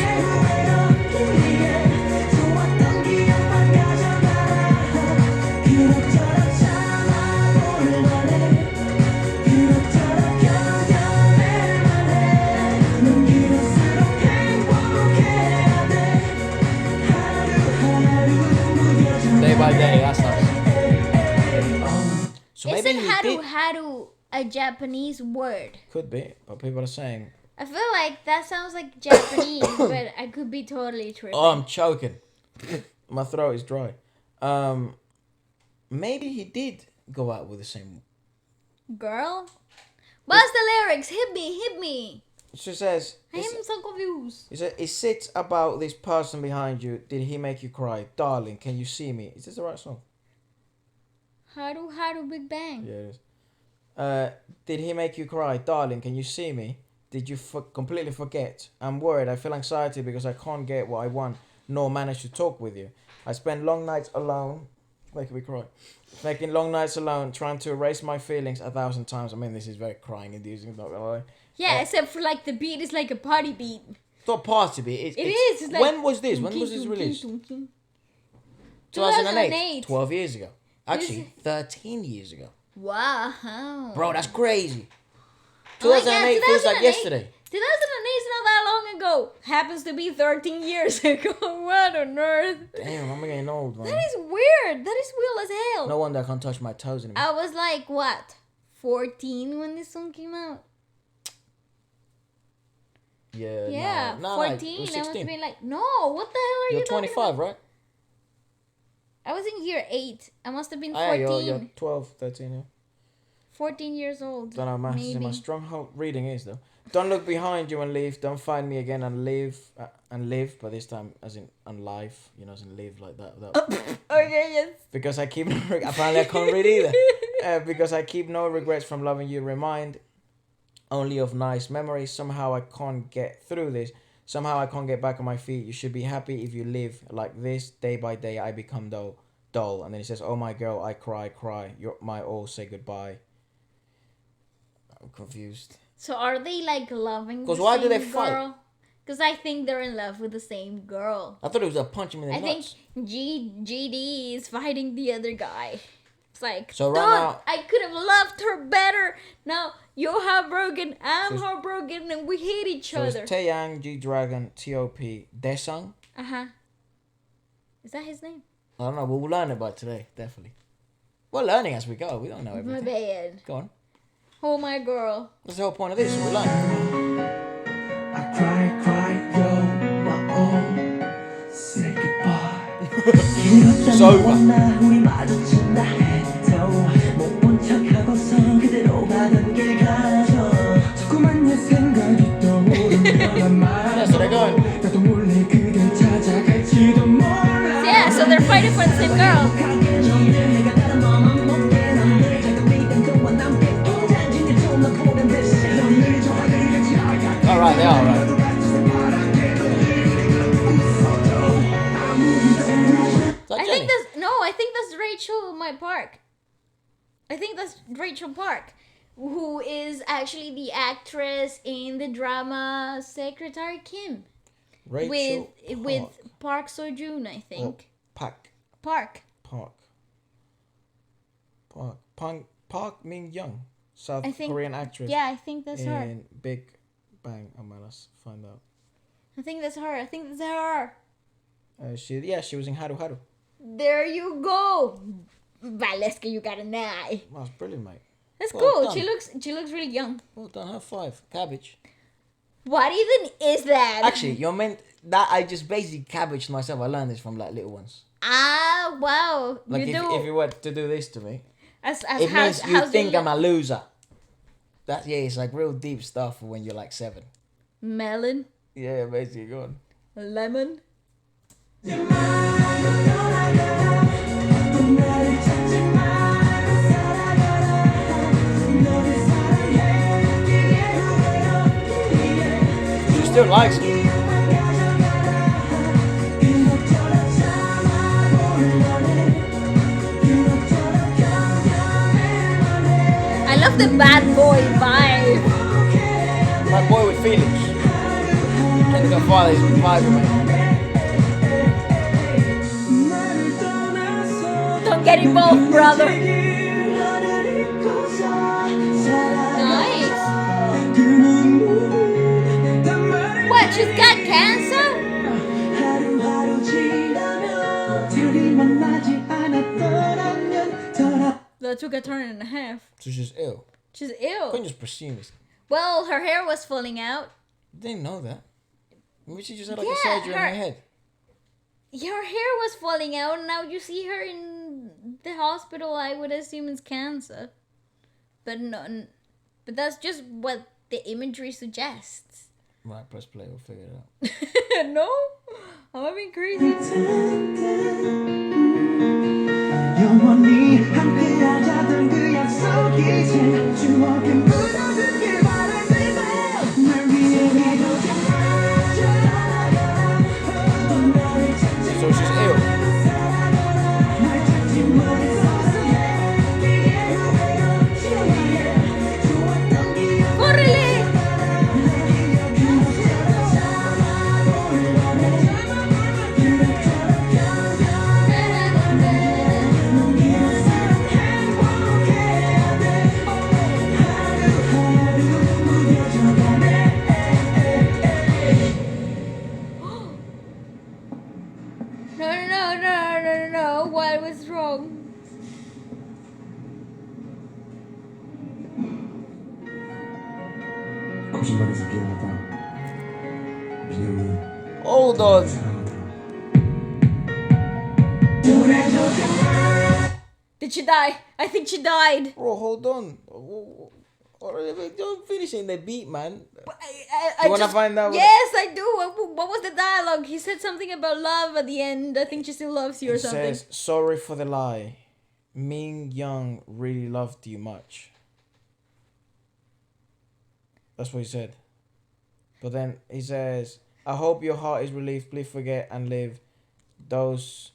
Day by day, that's nice. So maybe Isn't he Haru did. Haru a Japanese word? Could be, but people are saying, I feel like that sounds like Japanese, but I could be totally tripping. "Oh, I'm choking. My throat is dry." Maybe he did go out with the same. Girl? What's the lyrics? Hit me. She says, I am so confused. "It sits about this person behind you. Did he make you cry, darling? Can you see me?" Is this the right song? Haru Haru Bigbang. Yeah, it is. Did he make you cry, darling? Can you see me? Did you completely forget? I'm worried. I feel anxiety because I can't get what I want, nor manage to talk with you. I spend long nights alone, making me cry. Making long nights alone, trying to erase my feelings 1,000 times. I mean, this is very crying inducing, not gonna lie. Yeah, except for like the beat is like a party beat. It's not party beat. It is. It's like, when was this? When was this released? 2008. 12 years ago. Actually, 13 years ago. Wow. Bro, that's crazy. Oh my God, 2008 feels like yesterday. 2008 is not that long ago. Happens to be 13 years ago. What on earth? Damn, I'm getting old, man. That is weird. That is weird as hell. No wonder I can't touch my toes anymore. I was like, what? 14 when this song came out? Yeah. Yeah, no, 14. Like, it was I must 16. be like, no, what the hell are You're you talking 25, about? right? I was in year 8. I must have been Ah, yeah, 14. you're 12, 13, yeah. 14 years old. Don't know maths is maybe. my strong reading is though. Don't look behind you and leave. Don't find me again and live but this time as in live, as in live like that. Okay, yes. Because I keep apparently I can't read either. Because I keep no regrets from loving you. Remind only of nice memories. Somehow I can't get through this. Somehow I can't get back on my feet. You should be happy if you live like this. Day by day I become dull. And then he says, "Oh my girl, I cry. You're my all. Say goodbye." I'm confused. So are they like loving the 'Cause why do they same fight? girl? Because I think they're in love with the same girl. I thought it was a punch him in the I think nuts. GD is fighting the other guy. It's like, So right "Dude, now- I could have loved her better. Now you're heartbroken, I'm So- heartbroken, and we hate each So other." it's Taeyang, G-DRAGON, T.O.P, Daesung. Is that his name? I don't know. We'll learn about today, definitely. We're learning as we go. We don't know My everything. bad. Go on. Oh my girl. That's the whole point of this. We learn. I cry, yo, my own. Say goodbye. Sober. 우리 마주친다 해도 못본 척하고서 그대로 가던 길 가죠. 자꾸만 내 생각이 떠오르면 Yeah, so they're going. 나도 몰래 그댈 찾아갈지도 몰라. Yeah, so they're fighting for the same girl. Alright, they are alright. I think that's Rachel Park. I think that's Rachel Park, who is actually the actress in the drama Secretary Kim. Rachel with Park Seo-joon, I think. Park. Park. Park Min-young, South I think- Korean actress. Yeah, I think that's her. in Big Bang. Oh man, let's find out. I think that's her. She was in Haru Haru. There you go. Valeska, you got an eye. Wow, that's brilliant, mate. That's Well cool. done. She looks really young. Well done, her 5. Cabbage. What even is that? Actually, you're meant that I just basically cabbaged myself. I learned this from like little ones. Ah, wow. Like you if you were to do this to me, as it means you how's think your I'm a loser. It's like real deep stuff for when you're like 7. melon, Yeah, basically, go on. lemon. She still likes it. I love the bad boy vibe. My boy with feelings. Can't go far, he's vibing, man. Don't get involved, brother. Nice. What? She's got cancer? That took a turn and a half. So she's ill. She's Couldn't ill. just presume this. Well, her hair was falling out. Didn't know that. Maybe she just had like Yeah, a surgery on her- her head. Her hair was falling out, and now you see her in the hospital. I would assume it's cancer, but no, but that's just what the imagery suggests. Right, press play, we'll figure it out. No, I'm having crazy. 영원히 함께하자던 그 약속 이제 추억에 묻어들길 바래 baby 날 위해 믿어줘 So she's ill. 날 찾지 못했었어 내게 좋았던 기억 ¡Córrele! No. What was wrong? 거짓말해서 미안하다 민영이 Hold on. 사랑한다 Did she die? I think she died. Bro, hold on. Don't finish in the beat, man. I You wanna just- find out what- Yes, I do. What was the dialogue? He said something about love at the end. I think she still loves you or It something. says, sorry for the lie. Min Young really loved you much. That's what he said. But then he says, I hope your heart is relieved. Please forget and live. Those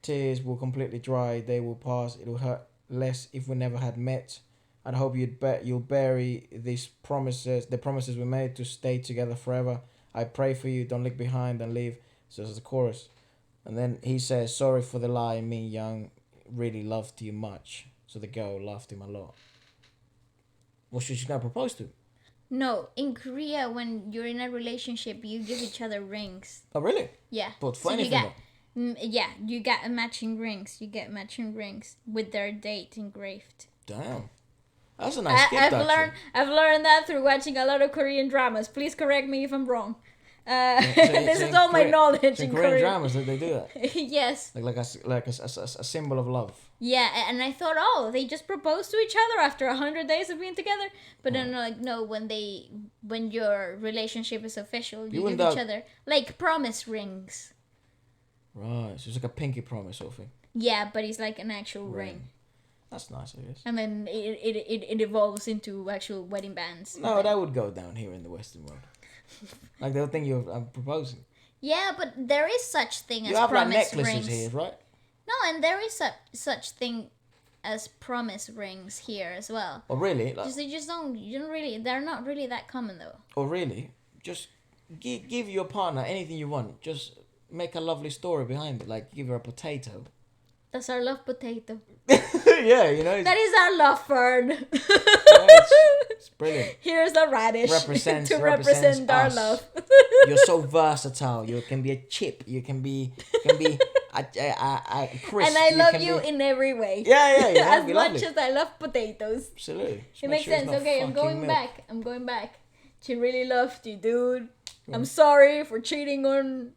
tears will completely dry. They will pass. It will hurt less if we never had met. And I hope you'll bury these promises, the promises we made to stay together forever. I pray for you. Don't look behind and leave. So this is the chorus. And then he says, sorry for the lie. Min Young really loved you much. So the girl loved him a lot. Well, she's going to propose to him. No, in Korea, when you're in a relationship, you give each other rings. Oh, really? Yeah. But for you anything, get, you get matching rings. You get matching rings with their date engraved. Damn. That's a nice gift, actually. I've learned that through watching a lot of Korean dramas. Please correct me if I'm wrong. This is all my knowledge in in Korean Korean. dramas that they do that. Yes. Like a symbol of love. Yeah, and I thought, oh, they just proposed to each other after 100 days of being together. But then, like, no, when your relationship is official, you give each other like promise rings. Right, so it's like a pinky promise sort of thing. Yeah, but it's like an actual ring. That's nice, I guess. And then it evolves into actual wedding bands. No, that would go down here in the Western world. Like they'll think I'm proposing. Yeah, but there is such thing You as have like promise necklaces rings. here, right? No, and there is such thing as promise rings here as well. Or really? Like, You don't really. They're not really that common though. or really? Just give your partner anything you want. Just make a lovely story behind it. Like give her a potato. That's our love potato. Yeah, you know. That is our love fern. Yeah, it's brilliant. Here's a radish Represents represent our us. love. You're so versatile. You can be a chip. You can be a crisp. And I love can you be... in every way. Yeah, As be much lovely. as I love potatoes. Absolutely. Just It make makes sure it's sense. not Okay, I'm fucking going milk. back. I'm going back. She really loved you, dude. I'm sorry for cheating on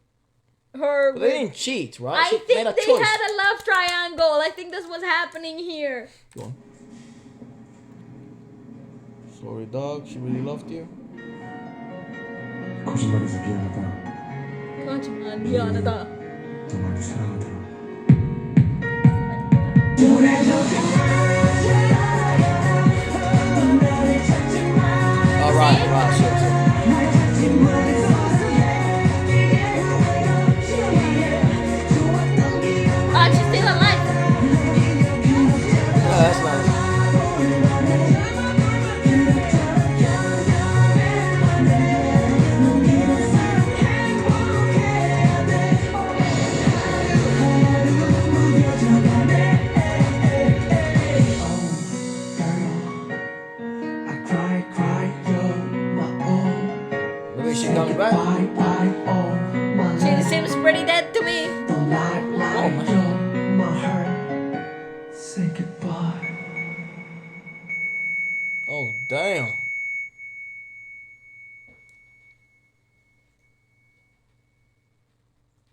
her. But they didn't cheat, right? I She think made a they choice. had a love triangle. I think that's what's happening here. Go on. Sorry, dog. She really loved you. 거짓말해서 미안하다. 하지만 미안하다. 너 많이 사랑하더라. Oh, right. So. Ah, she's still alive. Yeah, that's nice. I cry, cry, you're my own. Maybe she comes back. Bye, bye, oh, my She love. seems pretty dead to me. Don't lie, lie, you're my heart. Say goodbye. Oh, damn.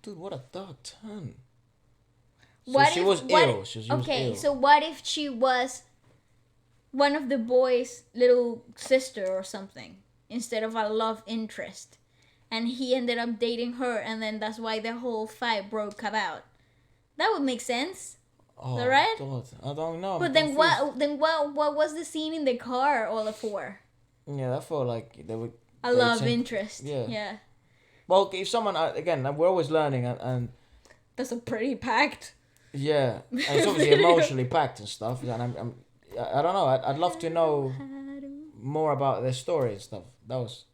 Dude, what a dark turn. So she was ill. She was okay, ill. so what if she was one of the boys' little sister or something instead of a love interest, and he ended up dating her, and then that's why the whole fight broke about? That would make sense. Oh, that right? God, I don't know. But I'm then confused. what was the scene in the car all for? Yeah, that felt like they would. A love interest. Yeah. Well, if someone again, we're always learning, and That's a pretty packed. yeah, and it's obviously emotionally packed and stuff. And I don't know. I'd love to know more about their story and stuff. That was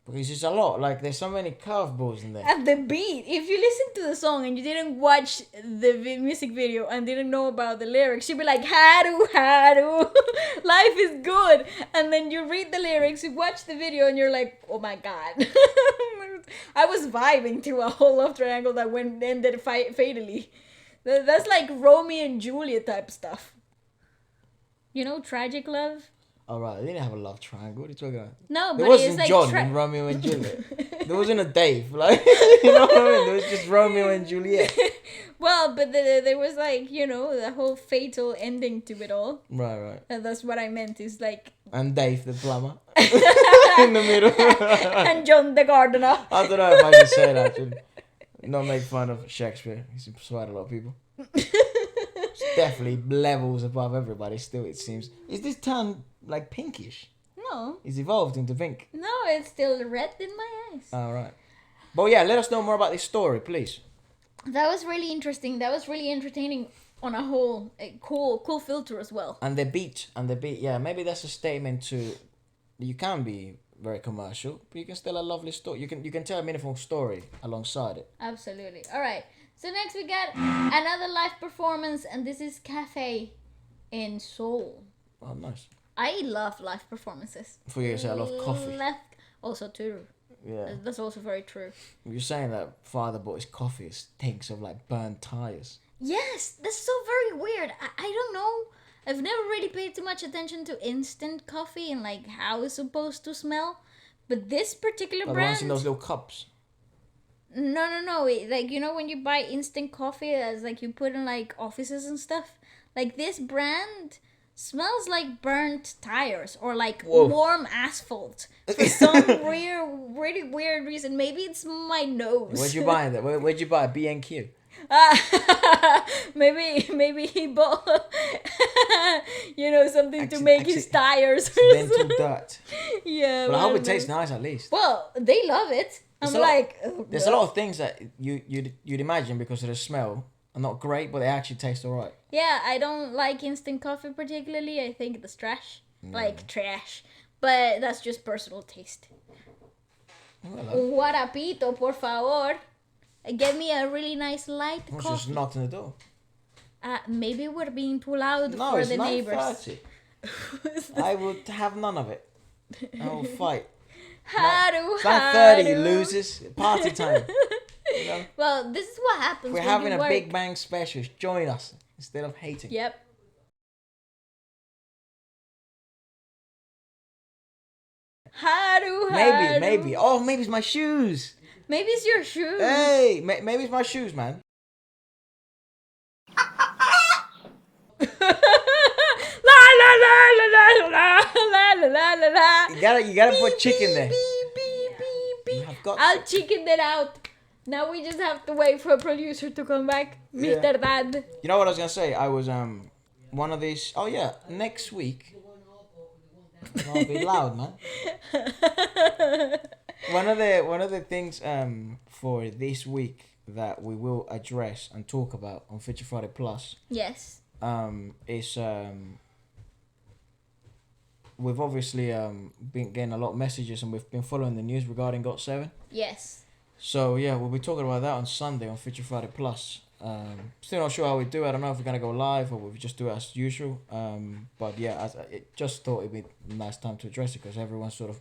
because it's a lot. Like there's so many curveballs in there. At the beat, if you listen to the song and you didn't watch the music video and didn't know about the lyrics, you'd be like, Haru, Haru, life is good. And then you read the lyrics, you watch the video, and you're like, oh my god. I was vibing to a whole love triangle that ended fatally. That's like Romeo and Juliet type stuff. You know, tragic love? All right, they didn't have a love triangle. What are you talking about? No, There but wasn't it's like John in Romeo and Juliet. There wasn't a Dave, like you know what I mean. There was just Romeo and Juliet. Well, but there was like, you know, the whole fatal ending to it all. Right. And that's what I meant is like... And Dave the plumber in the middle. and John the gardener. I don't know if I should say that. Should not make fun of Shakespeare. He's persuaded a lot of people. It's definitely levels above everybody. Still, it seems. Is this town like pinkish? No. It's evolved into pink. No, it's still red in my eyes. All right. But yeah, let us know more about this story, please. That was really interesting. That was really entertaining on a whole. A cool filter as well. And the beat. Yeah, maybe that's a statement to. You can be very commercial, but you can still a lovely story. You can tell a meaningful story alongside it. Absolutely. All right. So next we got another live performance, and this is Cafe in Seoul. Oh, nice. I love live performances. For you to say I love coffee. Also true. Yeah. That's also very true. You're saying that father bought his coffee stinks of like burnt tires. Yes, that's so very weird. I don't know. I've never really paid too much attention to instant coffee and like how it's supposed to smell. But this particular Like the brand... ones in those little cups. No. Like, you know when you buy instant coffee as like you put in like offices and stuff? Like this brand smells like burnt tires or like Whoa. warm asphalt. For some really weird reason. Maybe it's my nose. Where'd you buy that? Where'd you buy it? B&Q? Maybe he bought something to make his tires. Accidental dirt. Yeah. But I hope don't it tastes know. nice at least. Well, they love it. I'm like, oh, There's a lot of things that you'd imagine because of the smell are not great, but they actually taste alright. Yeah, I don't like instant coffee particularly. I think it's trash. Like trash. But that's just personal taste. What apito, por favor. Get me a really nice light Who's coffee. just knocked on the door? Maybe we're being too loud No, for it's the neighbors. 9:30. I would have none of it. I will fight. Haru, It's 9:30, Haru. losers. Party time. You know? Well, this is what happens We're when having you a work. Big Bang special. Join us instead of hating. Yep. Haru, Haru. Maybe. Oh, maybe it's my shoes. Maybe it's your shoes. Hey, maybe it's my shoes, man. La la la la la la la la la la. You gotta put chicken there. Beep, beep, beep, beep. I've got I'll chicken that out. Now we just have to wait for a producer to come back, Yeah. Mr. Dad. You know what I was gonna say? I was one of these. Oh yeah, next week. I'll be loud, man. One of the things for this week that we will address and talk about on Future Friday Plus Yes. is we've obviously been getting a lot of messages and we've been following the news regarding GOT7. Yes. So yeah, we'll be talking about that on Sunday on Future Friday Plus. Still not sure how we do it. I don't know if we're gonna go live or we just do it as usual. But yeah, it just thought it'd be a nice time to address it because everyone's sort of,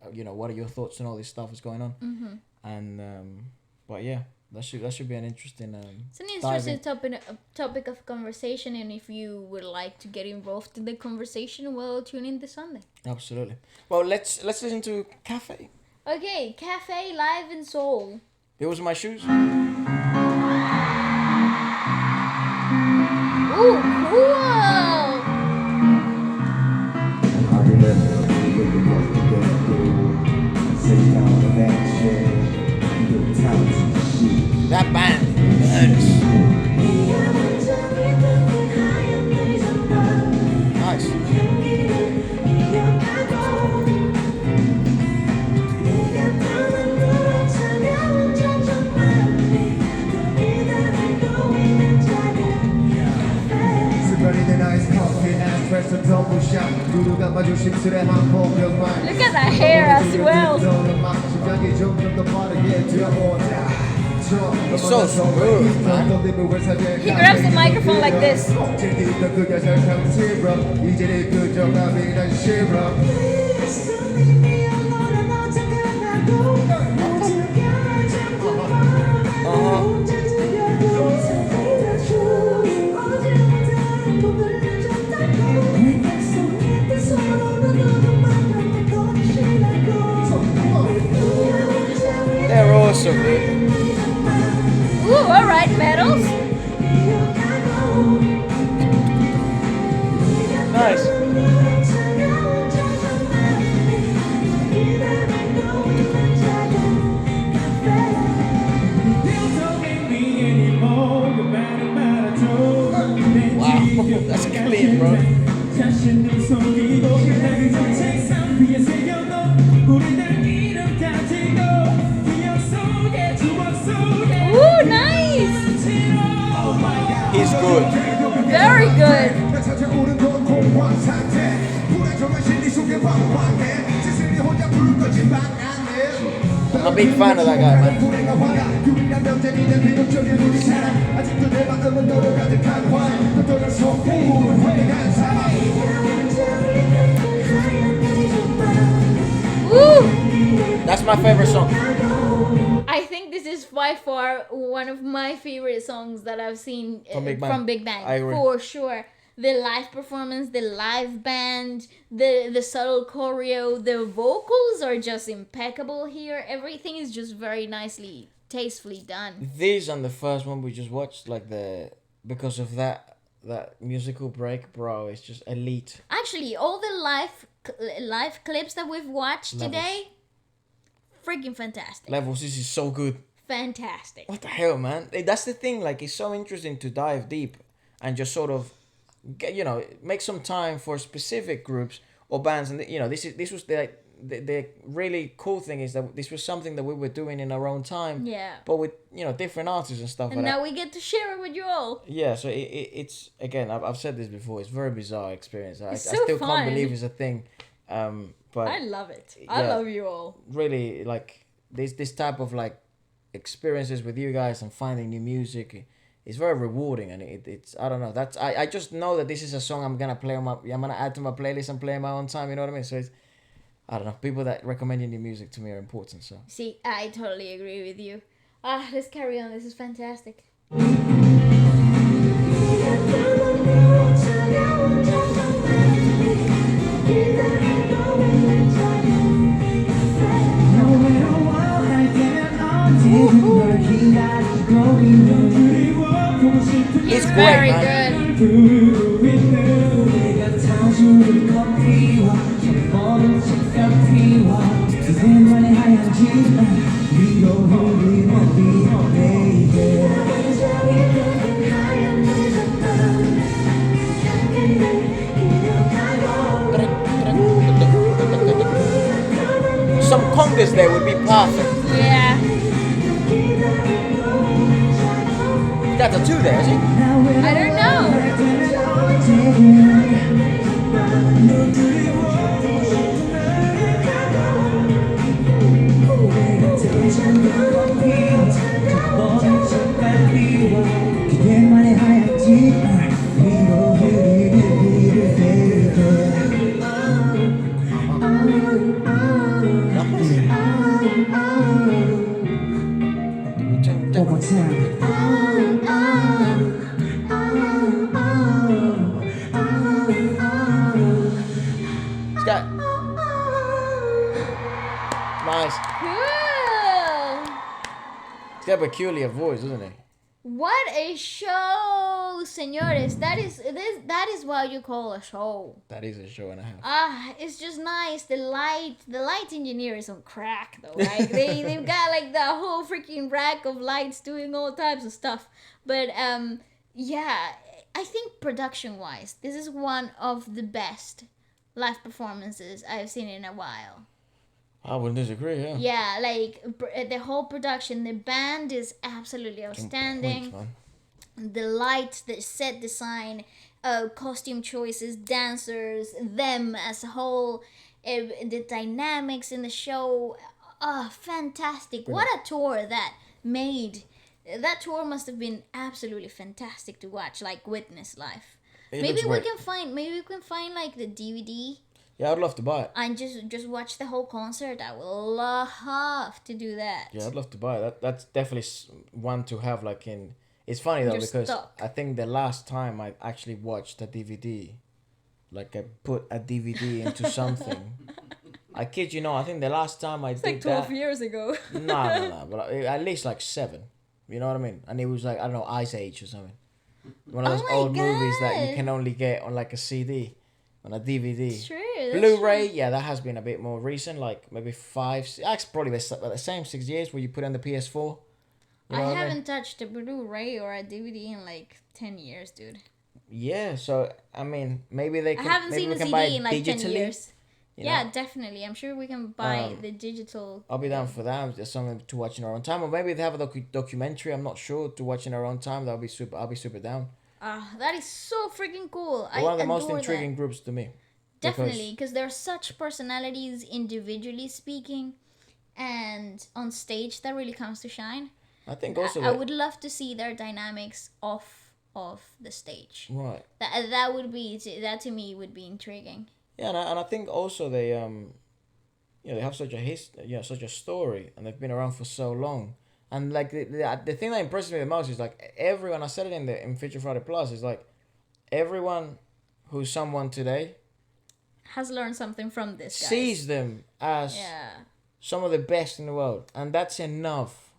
what are your thoughts on all this stuff that's going on? Mm-hmm. And but yeah, that should be an interesting. It's an interesting topic of conversation, and if you would like to get involved in the conversation, well, tune in this Sunday. Absolutely. Well, let's listen to Cafe. Okay, Cafe live in Seoul. Those are my shoes. Ooh, cool! I remember looking what the girl do. Sit down on that chair, good times shit. That band hurts. Nice. 스파리는 아이스 커피, 에스프레소 더블샷. 누르가 마주신 술에 한 폭격만. Look at the hair as well. 심장이 점점 더 빠르게 뛰어보자. It's so smooth, man. He grabs the microphone like this. 이제는 그저감이 난 싫어. They're awesome, dude. Ooh, alright, medals. Nice. Wow, that's clean, bro. Ooh, nice. He's good. Very good. I'm a big fan of that guy, man. Ooh. That's my favorite song. I think this is by far one of my favorite songs that I've seen From Big Bang. I agree. For sure. The live performance, the live band, the subtle choreo, the vocals are just impeccable here. Everything is just very nicely, tastefully done. These and the first one we just watched, because of that musical break, bro, it's just elite. Actually, all the live clips that we've watched Levels. today, freaking fantastic. Levels, this is so good. Fantastic. What the hell, man? That's the thing, it's so interesting to dive deep and just sort of make some time for specific groups or bands, and this was the really cool thing is that this was something that we were doing in our own time, Yeah. but with different artists and stuff And like now that. we get to share it with you all. Yeah, so it's again, I've said this before, it's a very bizarre experience. I so still fun. can't believe it's a thing, but I love it. I yeah. love you all. really this type of like experiences with you guys and finding new music is very rewarding, and it's I don't know, that's I just know that this is a song I'm gonna play on I'm gonna add to my playlist and play in my own time, you know what I mean? So it's, I don't know, people that recommend new music to me are important. So See, I totally agree with you. Let's carry on. This is fantastic. it's great, Very man. good. Some congas there would be perfect. Yeah. That's a two there, is it? I don't know. It's got nice. Cool. It's got a peculiar voice, doesn't it? What a show, señores. That is what you call a show. That is a show and a half. It's just nice. The light engineer is on crack though, right? They've got like the whole freaking rack of lights doing all types of stuff. But yeah, I think production wise, this is one of the best live performances I've seen in a while. I wouldn't disagree, yeah. Yeah, like the whole production, the band is absolutely outstanding. Points, man. The lights, the set design, costume choices, dancers, them as a whole, the dynamics in the show, fantastic. What a tour that made. That tour must have been absolutely fantastic to watch, like witness live. It Maybe looks we great. can find like the DVD Yeah, I'd love to buy it. and just watch the whole concert. I would love to do that. Yeah, I'd love to buy it. That's definitely one to have like in. It's funny though You're because stuck. I think the last time I actually watched a DVD, like I put a DVD into something. I kid you not, I think the last time I did Like 12 that. years ago. No, but at least like 7. You know what I mean? And it was like, I don't know, Ice Age or something. One of Oh those my old movies that you God. can only get on like a CD, on a DVD. It's true. that's Blu-ray, true. yeah, that has been a bit more recent, like maybe 5, actually probably the same 6 years where you put on the PS4. You know I what I mean? haven't touched a Blu-ray or a DVD in like 10 years, dude. Yeah, so I mean, maybe they I can. haven't maybe seen we a can CD buy in like 10 digitally, years. you Yeah, know? definitely. I'm sure we can buy Um, the digital. I'll be down for that. There's something to watch in our own time, or maybe they have a documentary. I'm not sure, to watch in our own time. That'll be super. I'll be super down. That is so freaking cool. They're one of the most adore intriguing that. groups to me. Definitely, because they're such personalities individually speaking, and on stage that really comes to shine. I think also I would love to see their dynamics off of the stage. right. That would be that to me would be intriguing. Yeah, and I think also they they have such a such a story, and they've been around for so long. And like the thing that impresses me the most is like everyone. I said it in Feature Friday Plus. Is like everyone who's someone today Has learned something from this guy. sees them as Yeah. some of the best in the world, and that's enough.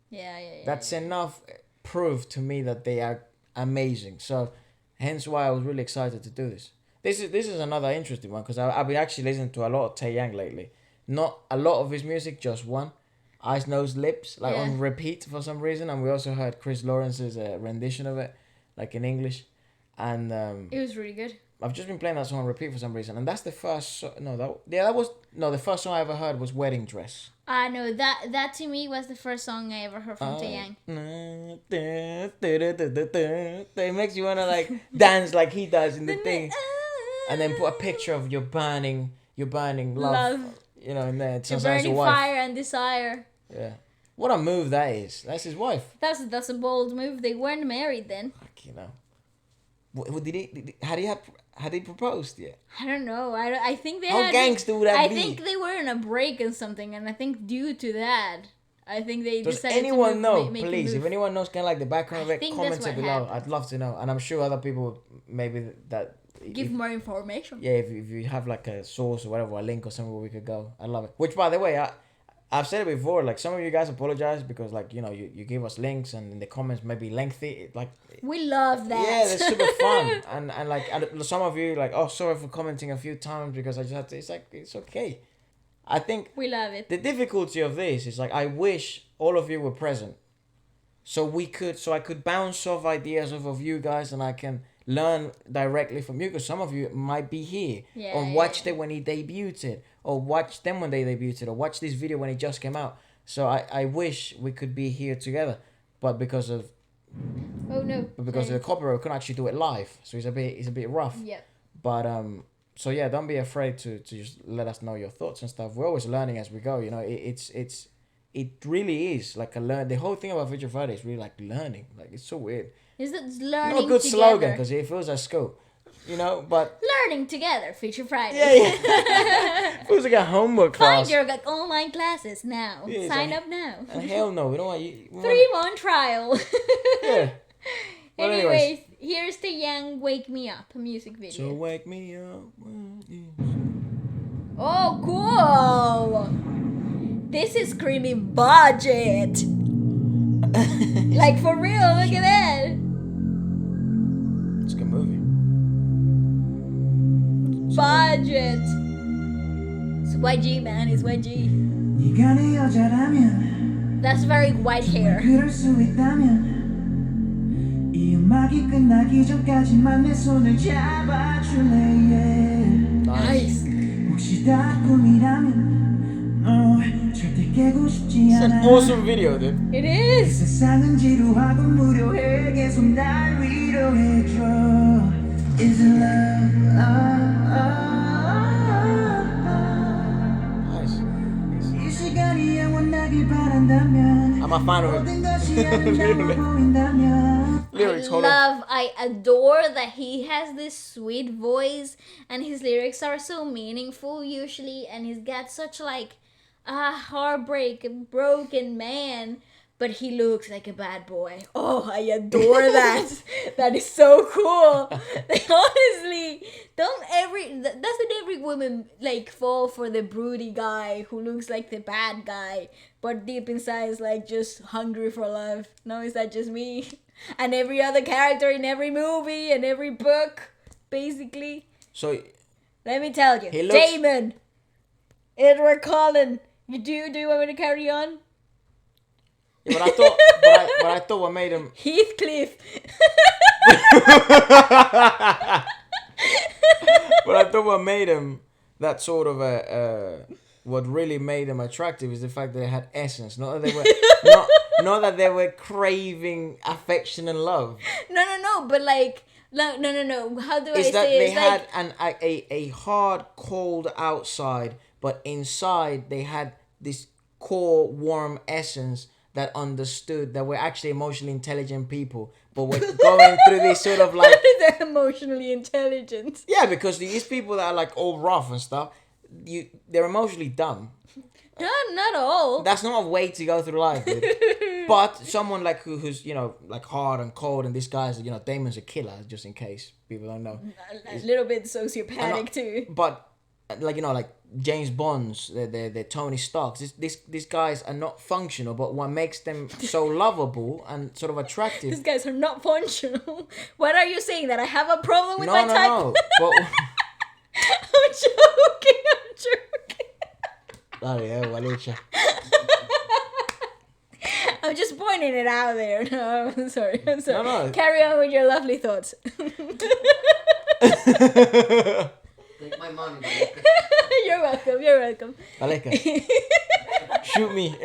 Yeah. That's enough proof to me that they are amazing. So, hence why I was really excited to do this. This is another interesting one because I've been actually listening to a lot of Taeyang lately. Not a lot of his music, just one. Eyes, Nose, Lips, like Yeah. on repeat for some reason. And we also heard Chris Lawrence's rendition of it, like in English. And It was really good. I've just been playing that song on repeat for some reason. And that's the first the first song I ever heard was Wedding Dress. I know that to me was the first song I ever heard from Taeyang. It makes you wanna like dance like he does in the thing, and then put a picture of your burning love, Love. you know, in there. It You're sounds like a burning wife. fire and desire. Yeah. What a move that is. That's his wife. That's a bold move. They weren't married then. Fuck, you know. What did he? Had he proposed yet? I don't know. I think they How had. gangster would that I be? think they were in a break and something, and I think due to that, I think they Does decided anyone to know? make a Please, move. if anyone knows, kind of like the background of I it, think comment that's it what below. happened. I'd love to know, and I'm sure other people maybe that. Give more information. Yeah, if you have like a source or whatever, a link or somewhere we could go, I love it. Which, by the way, I've said it before. Like some of you guys apologize because like you give us links and in the comments maybe lengthy. Like We love that. yeah, they're super fun and like and some of you like, oh, sorry for commenting a few times because I just had to. It's like it's okay. I think We love it. the difficulty of this is like I wish all of you were present, so I could bounce off ideas off of you guys and I can learn directly from you because some of you might be here or watched it when he debuted it or watched them when they debuted it or watched this video when it just came out. So I wish we could be here together, but because of Oh no. of the copyright, we couldn't actually do it live, so it's a bit rough. Yep. But so yeah, don't be afraid to just let us know your thoughts and stuff. We're always learning as we go. You know, it really is like a learn. The whole thing about Future Friday is really like learning. Like it's so weird. Is that learning Not a good together? slogan because it feels like school, you know. But Learning together, Future Friday. yeah. Feels like a homework Find class. your online classes now. Yeah, it's Sign like- up now. And hell no, we don't want you. 3-month trial. Yeah. Well, Anyways, here's the Taeyang "Wake Me Up" music video. So wake me up. Oh, cool! This is screaming budget. Like for real, look at that. It's a good movie. Budget. It's YG, man. It's YG. 네가 내 여자라면 That's very white hair. 그럴 수 있다면 이 음악이 끝나기 전까지만 내 손을 잡아줄래 yeah. Nice. 혹시 다 꿈이라면 절대 깨고 싶지 It's an 않아 awesome video, dude. It is. 세상은 지루하고 무료해 계속 날 위로해줘 Is it love? Nice. 이 시간이 영원하길 바란다면 I'm a fan of 모든 it. 것이 아름다워 보인다면 Lyrics, hold on. I adore that he has this sweet voice and his lyrics are so meaningful usually, and he's got such like a heartbreak, a broken man, but he looks like a bad boy. Oh, I adore that. That is so cool. Honestly, doesn't every woman like fall for the broody guy who looks like the bad guy, but deep inside is like just hungry for love? No, is that just me? And every other character in every movie and every book, basically. So Let me tell you, He looks- Damon, Edward Cullen. Do you want me to carry on? yeah, but I thought what made him. Heathcliff. But I thought what made him that sort of what really made him attractive is the fact that they had essence, not that they were not that they were craving affection and love. No, but like, no. How do I Is that say they it's had like, a hard, cold outside, but inside they had this core, warm essence that understood that we're actually emotionally intelligent people, but we're going through this sort of like they're emotionally intelligent. yeah, because these people that are like all rough and stuff, they're emotionally dumb. No, not all. That's not a way to go through life, dude. But someone like who's like hard and cold, and this guy's Damon's a killer, just in case people don't know. A little bit sociopathic too. But like James Bonds, the Tony Starks. These guys are not functional, but what makes them so lovable and sort of attractive. These guys are not functional. What are you saying? That I have a problem with No, my no, type? no. But I'm joking. bloody hell, Alicia. I'm just pointing it out there. No, I'm sorry. No. Carry on with your lovely thoughts. Like my mom. You're welcome. Aleka, shoot me.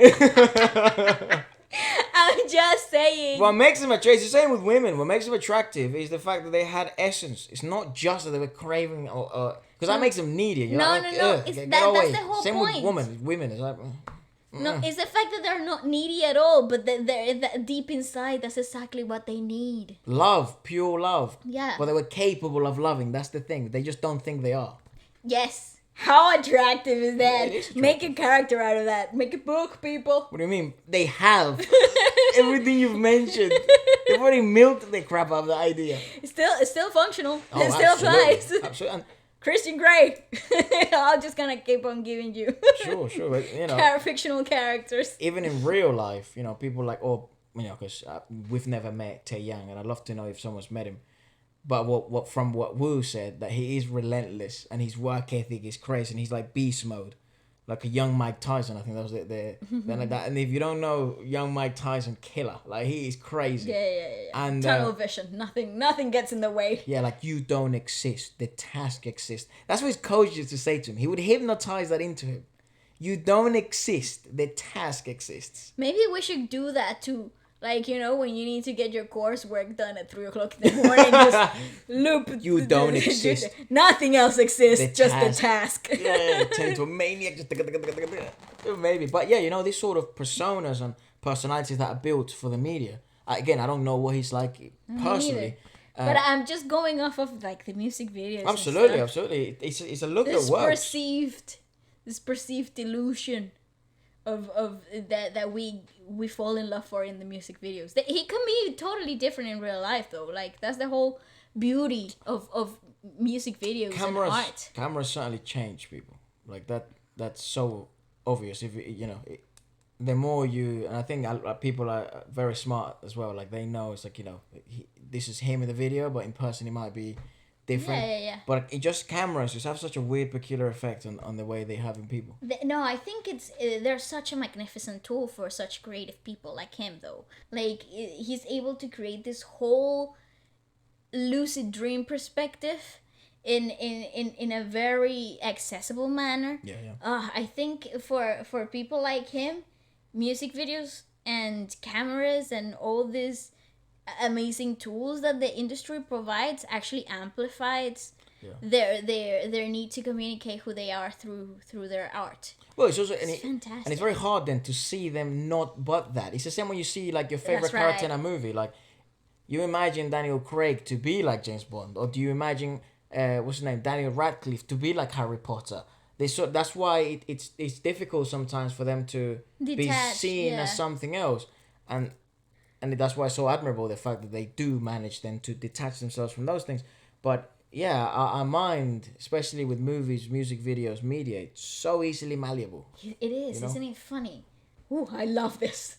I'm just saying. What makes them attractive, it's the same with women, what makes them attractive is the fact that they had essence. It's not just that they were craving or because that makes them needy. You know? No. Like, It's get that's away. the whole Same point. with women. It's like, No, it's the fact that they're not needy at all, but they're deep inside, that's exactly what they need. Love, pure love. Yeah. But they were capable of loving. That's the thing. They just don't think they are. Yes. How attractive is that? it is attractive. Make a character out of that. Make a book, people. What do you mean? They have everything you've mentioned. They've already milked the crap out of the idea. It's still functional. Oh, it still absolutely. applies. Absolutely. And Christian Grey. I'm just gonna keep on giving you sure. But, you know, fictional characters. even in real life, you know, people like, oh, you know, because we've never met Taeyang, and I'd love to know if someone's met him. But what from what Wu said, that he is relentless and his work ethic is crazy, and he's like beast mode, like a young Mike Tyson. I think that was it there. Then like that. And if you don't know young Mike Tyson, killer, like he is crazy. Yeah. And Tunnel vision. Nothing gets in the way. yeah, like you don't exist. The task exists. That's what his coach used to say to him. He would hypnotize that into him. You don't exist. The task exists. Maybe we should do that too. Like, you know, when you need to get your coursework done at 3 o'clock in the morning, just loop. You don't exist. Nothing else exists, The just task. the task. Yeah, turn into a maniac. Just maybe. But yeah, you know, these sort of personas and personalities that are built for the media. Again, I don't know what he's like personally. But I'm just going off of like the music videos. and Absolutely, stuff. absolutely. It's a look This that works. perceived illusion of that we fall in love for in the music videos. He can be totally different in real life though. Like that's the whole beauty of music videos and art. Cameras certainly change people. Like that's so obvious. If you know, the more you, and I think people are very smart as well. Like they know it's like, you know, this is him in the video, but in person he might be different. Yeah. But it just cameras just have such a weird, peculiar effect on the way they have in people. No, I think it's they're such a magnificent tool for such creative people like him though. Like he's able to create this whole lucid dream perspective in a very accessible manner. Yeah. I think for people like him, music videos and cameras and all these amazing tools that the industry provides actually amplifies their need to communicate who they are through their art. Well, it's also fantastic. and it's very hard then to see them not but that. It's the same when you see like your favorite That's character right. in a movie. Like you imagine Daniel Craig to be like James Bond, or do you imagine what's his name, Daniel Radcliffe, to be like Harry Potter? That's why it's difficult sometimes for them to be Detached, seen yeah. as something else, and that's why it's so admirable the fact that they do manage then to detach themselves from those things. But yeah, our mind, especially with movies, music videos, media, it's so easily malleable. It is, You know? isn't it funny? Ooh, I love this.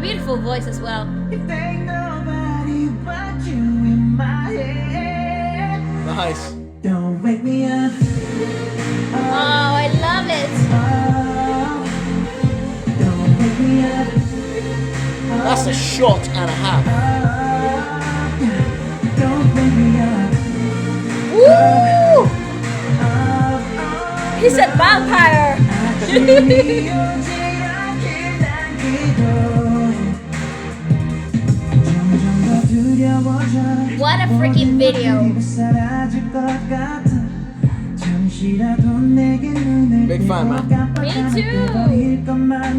Beautiful voice as well. Nice. Don't wake me up. Oh, I love it. Don't wake me up. That's a shot and a half. Don't wake me up. Woo! He said vampire. What a freaking video. Big fan, man. Me too.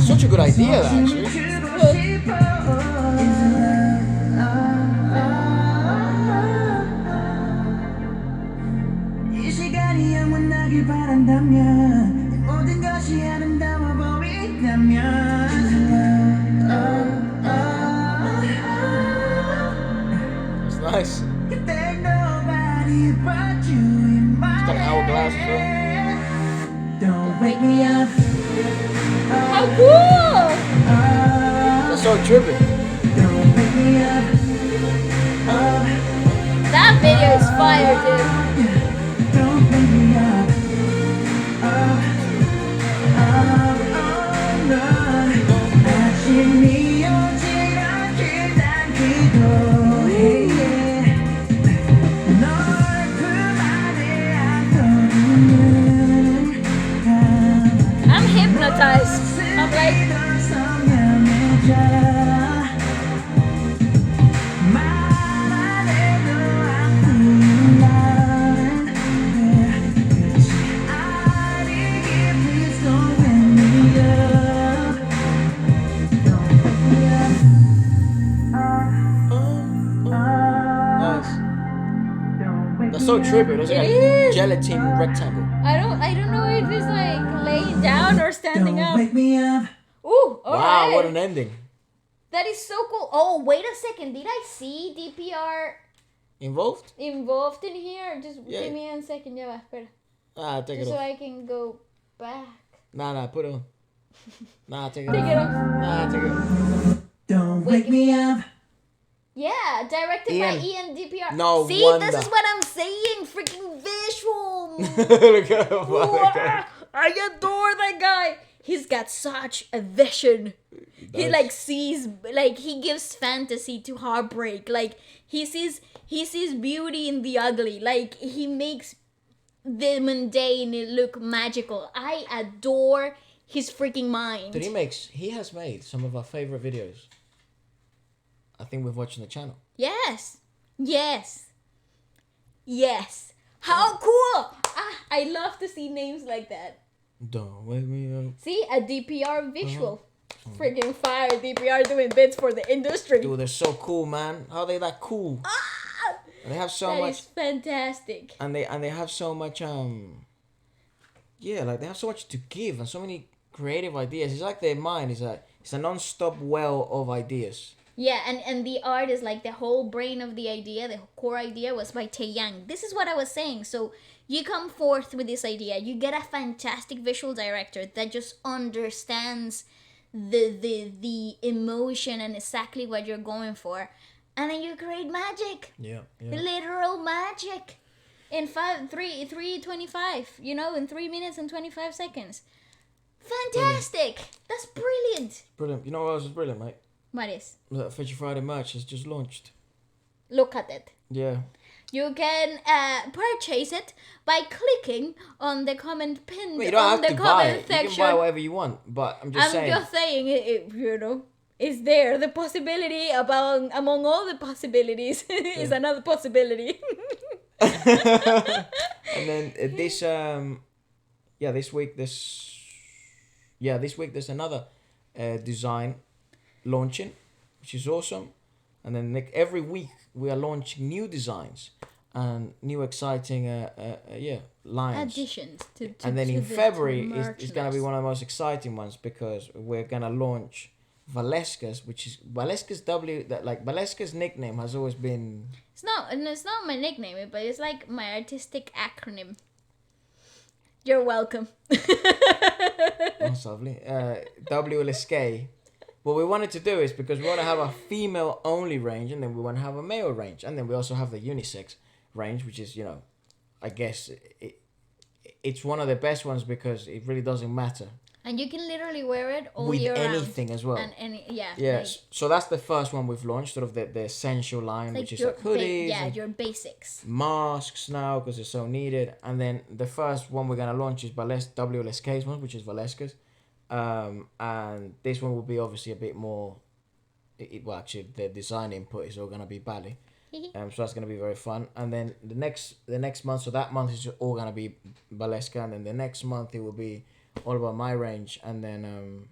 Such a good idea, actually. 이 시간이 영원하길 바란다면 모든 것이 아름다워 보인다면 It's nice. There's nobody but you in my It's got an hourglass as well. head. Don't wake me up. How cool! That's so trippy. Don't wake me up. That video is fire, dude. Don't wake me up. No. 아침이 오질 않길 난 기도해. 널 품 안에 안겨두는 I'm 말안해도 아픈 나는 I need you, please don't wake me up. Don't wake me up. Nice. Don't wake That's so me trippy. Those are It like is. gelatin rectangle. I don't know if it's like laying down or standing Don't up. wake me up. Ooh, all Wow, right. what an ending. That is so cool. Oh, wait a second. Did I see DPR Involved? involved in here? Just Yeah. give me a second. Ya va, espera. Take Just it so off. I can go back. Nah, put it on. Take it Take off. it off. Take it off. Don't wake me up. Yeah, directed by Ian. Ian DPR. No See, wonder. this is what I'm saying. Freaking visual. Look at him. Wow, I adore that guy. He's got such a vision. He does. like sees, like he gives fantasy to heartbreak. Like he sees beauty in the ugly. Like he makes the mundane look magical. I adore his freaking mind. Dude, he has made some of our favorite videos. I think we've watched on the channel. Yes. Yes. Yes. How cool! Ah, I love to see names like that. Don't wake me up. See, a DPR visual. Freaking fire, DPR doing bits for the industry. Dude, they're so cool, man. How are they that cool? Ah, And they have so that much is fantastic. and they have so much yeah, like they have so much to give and so many creative ideas. It's like their mind is it's a non-stop well of ideas. Yeah, and the art is like the whole brain of the idea, the core idea was by Taeyang. This is what I was saying. So you come forth with this idea, you get a fantastic visual director that just understands the emotion and exactly what you're going for, and then you create magic, Yeah. literal magic, in 3:25. You know, in 3 minutes and 25 seconds. Fantastic! That's brilliant. Brilliant. You know what else is brilliant, mate? What is? That Fetchy Friday merch has just launched. Look at it. Yeah. You can purchase it by clicking on the comment pinned Well, you don't on have the to buy comment it. You section. can buy whatever you want, but I'm just saying. just saying, you know, is there the possibility among all the possibilities is another possibility. And then this week there's another design launching, which is awesome. And then every week we are launching new designs and new exciting lines. Additions to And then to in the February it's gonna be merchandise. one of the most exciting ones because we're gonna launch Valesca's, which is Valesca's Valesca's nickname has always been It's not my nickname, but it's like my artistic acronym. You're welcome. That's lovely. WLSK. What we wanted to do is because we want to have a female only range and then we want to have a male range and then we also have the unisex range, which is, you know, I guess it's one of the best ones because it really doesn't matter And you can literally wear it all with year anything round. as well. And any Yes. So that's the first one we've launched, sort of the essential line, like which is your like hoodies and your basics. masks now because they're so needed. And then the first one we're gonna launch is WLSK's one, which is Valesca's. And this one will be obviously a bit more. Well, actually, the design input is all gonna be Bali. So that's gonna be very fun. And then the next month, so that month is all gonna be Valesca, and then the next month it will be all about my range, and then and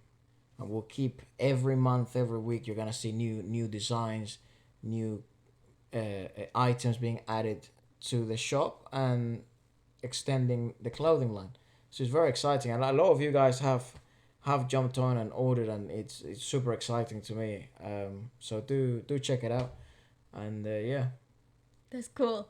we'll keep every month, every week. You're gonna see new designs, new items being added to the shop, and extending the clothing line. So it's very exciting, and a lot of you guys have jumped on and ordered, and it's super exciting to me. So do check it out, and yeah. That's cool.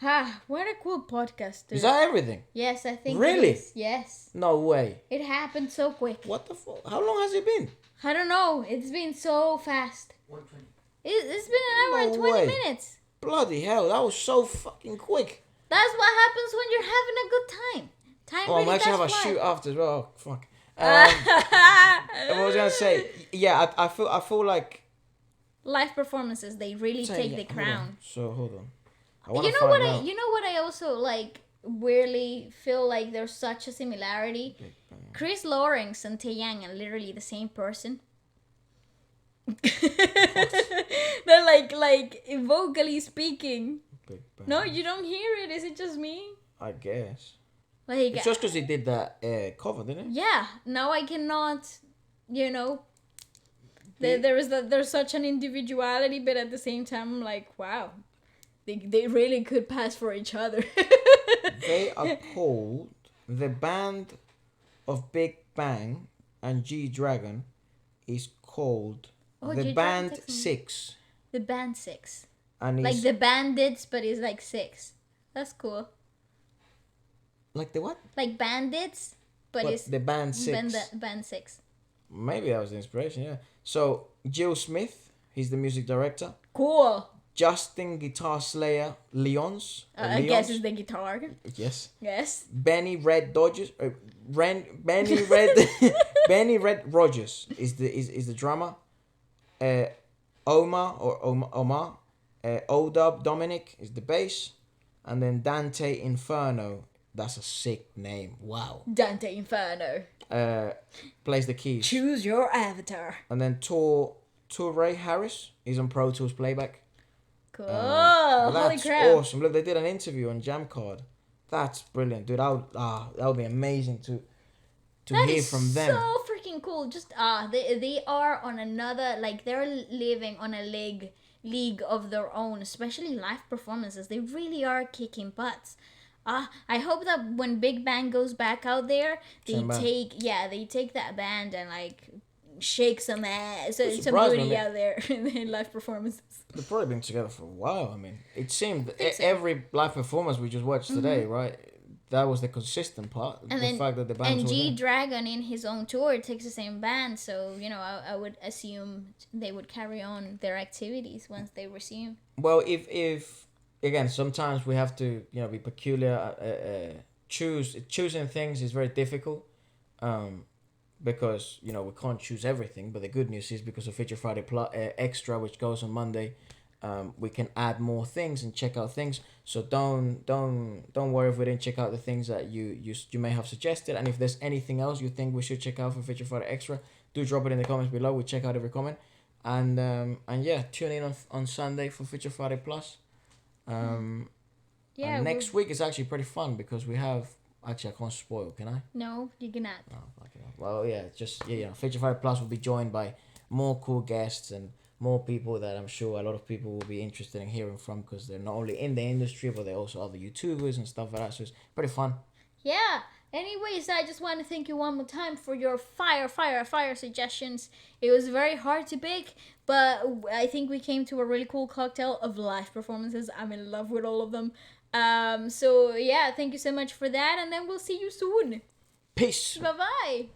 Ha! What a cool podcast, dude. Is that everything? Yes, I think Really? it is. Yes. No way. It happened so quick. What the fuck? How long has it been? I don't know. It's been so fast. 120. It's been an hour and No 20 way. minutes. Bloody hell, that was so fucking quick. That's what happens when you're having a good time. Time Oh, I really might actually have a does fly. shoot after as well. Oh, fuck. What was I gonna say? Yeah, I feel like. Live performances, they really take the Hold on. crown. So hold on. I You wanna know find what out. you know what I also like weirdly feel like there's such a similarity. Chris Lawrence and Taeyang are literally the same person. They're like vocally speaking. Big Bang. No, you don't hear it. Is it just me? I guess. Like It's just because he did that cover, didn't it? yeah. Now I cannot. You know. Yeah. There's such an individuality, but at the same time, I'm like, wow, they really could pass for each other. They are called the band of Big Bang, and G-Dragon is called Oh, the G-Dragon Band takes me- 6. The band 6, And like it's the bandits, but it's like 6. That's cool. like the what? Like bandits, but What, it's the Band 6. band 6. Maybe that was the inspiration, yeah. So Jill Smith, he's the music director. Cool. Justin Guitar Slayer Leons. I guess it's the guitar. Yes. Yes. Benny Red Dodgers. Benny Red. Benny Red Rogers is the drummer. Omar. O-Dub Dominic is the bass, and then Dante Inferno. That's a sick name. Wow. Dante Inferno. Plays the keys. Choose your avatar. And then Ray Harris is on Pro Tools playback. Cool. Well, Holy that's crap. awesome. Look, they did an interview on Jamcard. That's brilliant, dude. That would be amazing to That hear is from them. so freaking cool. Just they are on another, like, they're living on a league of their own, especially live performances. They really are kicking butts. I hope that when Big Bang goes back out there, they take that band and like shake some ass, some surprised booty me. out there in live performances. They've probably been together for a while. I mean, it seemed think so. every live performance we just watched today, right? That was the consistent part. And the then fact that the band and was there. G-Dragon in his own tour takes the same band, so you know I would assume they would carry on their activities once they resume. Well, if again, sometimes we have to be peculiar. Choosing things is very difficult, because we can't choose everything. But the good news is because of Feature Friday Extra, which goes on Monday, we can add more things and check out things. So don't worry if we didn't check out the things that you may have suggested. And if there's anything else you think we should check out for Feature Friday Extra, do drop it in the comments below. We check out every comment. And yeah, tune in on Sunday for Feature Friday Plus. Yeah. And next week is actually pretty fun because we have. Actually, I can't spoil, can I? No, you cannot. Oh, fucking hell. Well, yeah, Feature Friday Plus will be joined by more cool guests and more people that I'm sure a lot of people will be interested in hearing from because they're not only in the industry, but they're also other YouTubers and stuff like that. So it's pretty fun. Yeah. Anyways, I just want to thank you one more time for your fire suggestions. It was very hard to pick, but I think we came to a really cool cocktail of live performances. I'm in love with all of them. So yeah, thank you so much for that, and then we'll see you soon. Peace. Bye bye.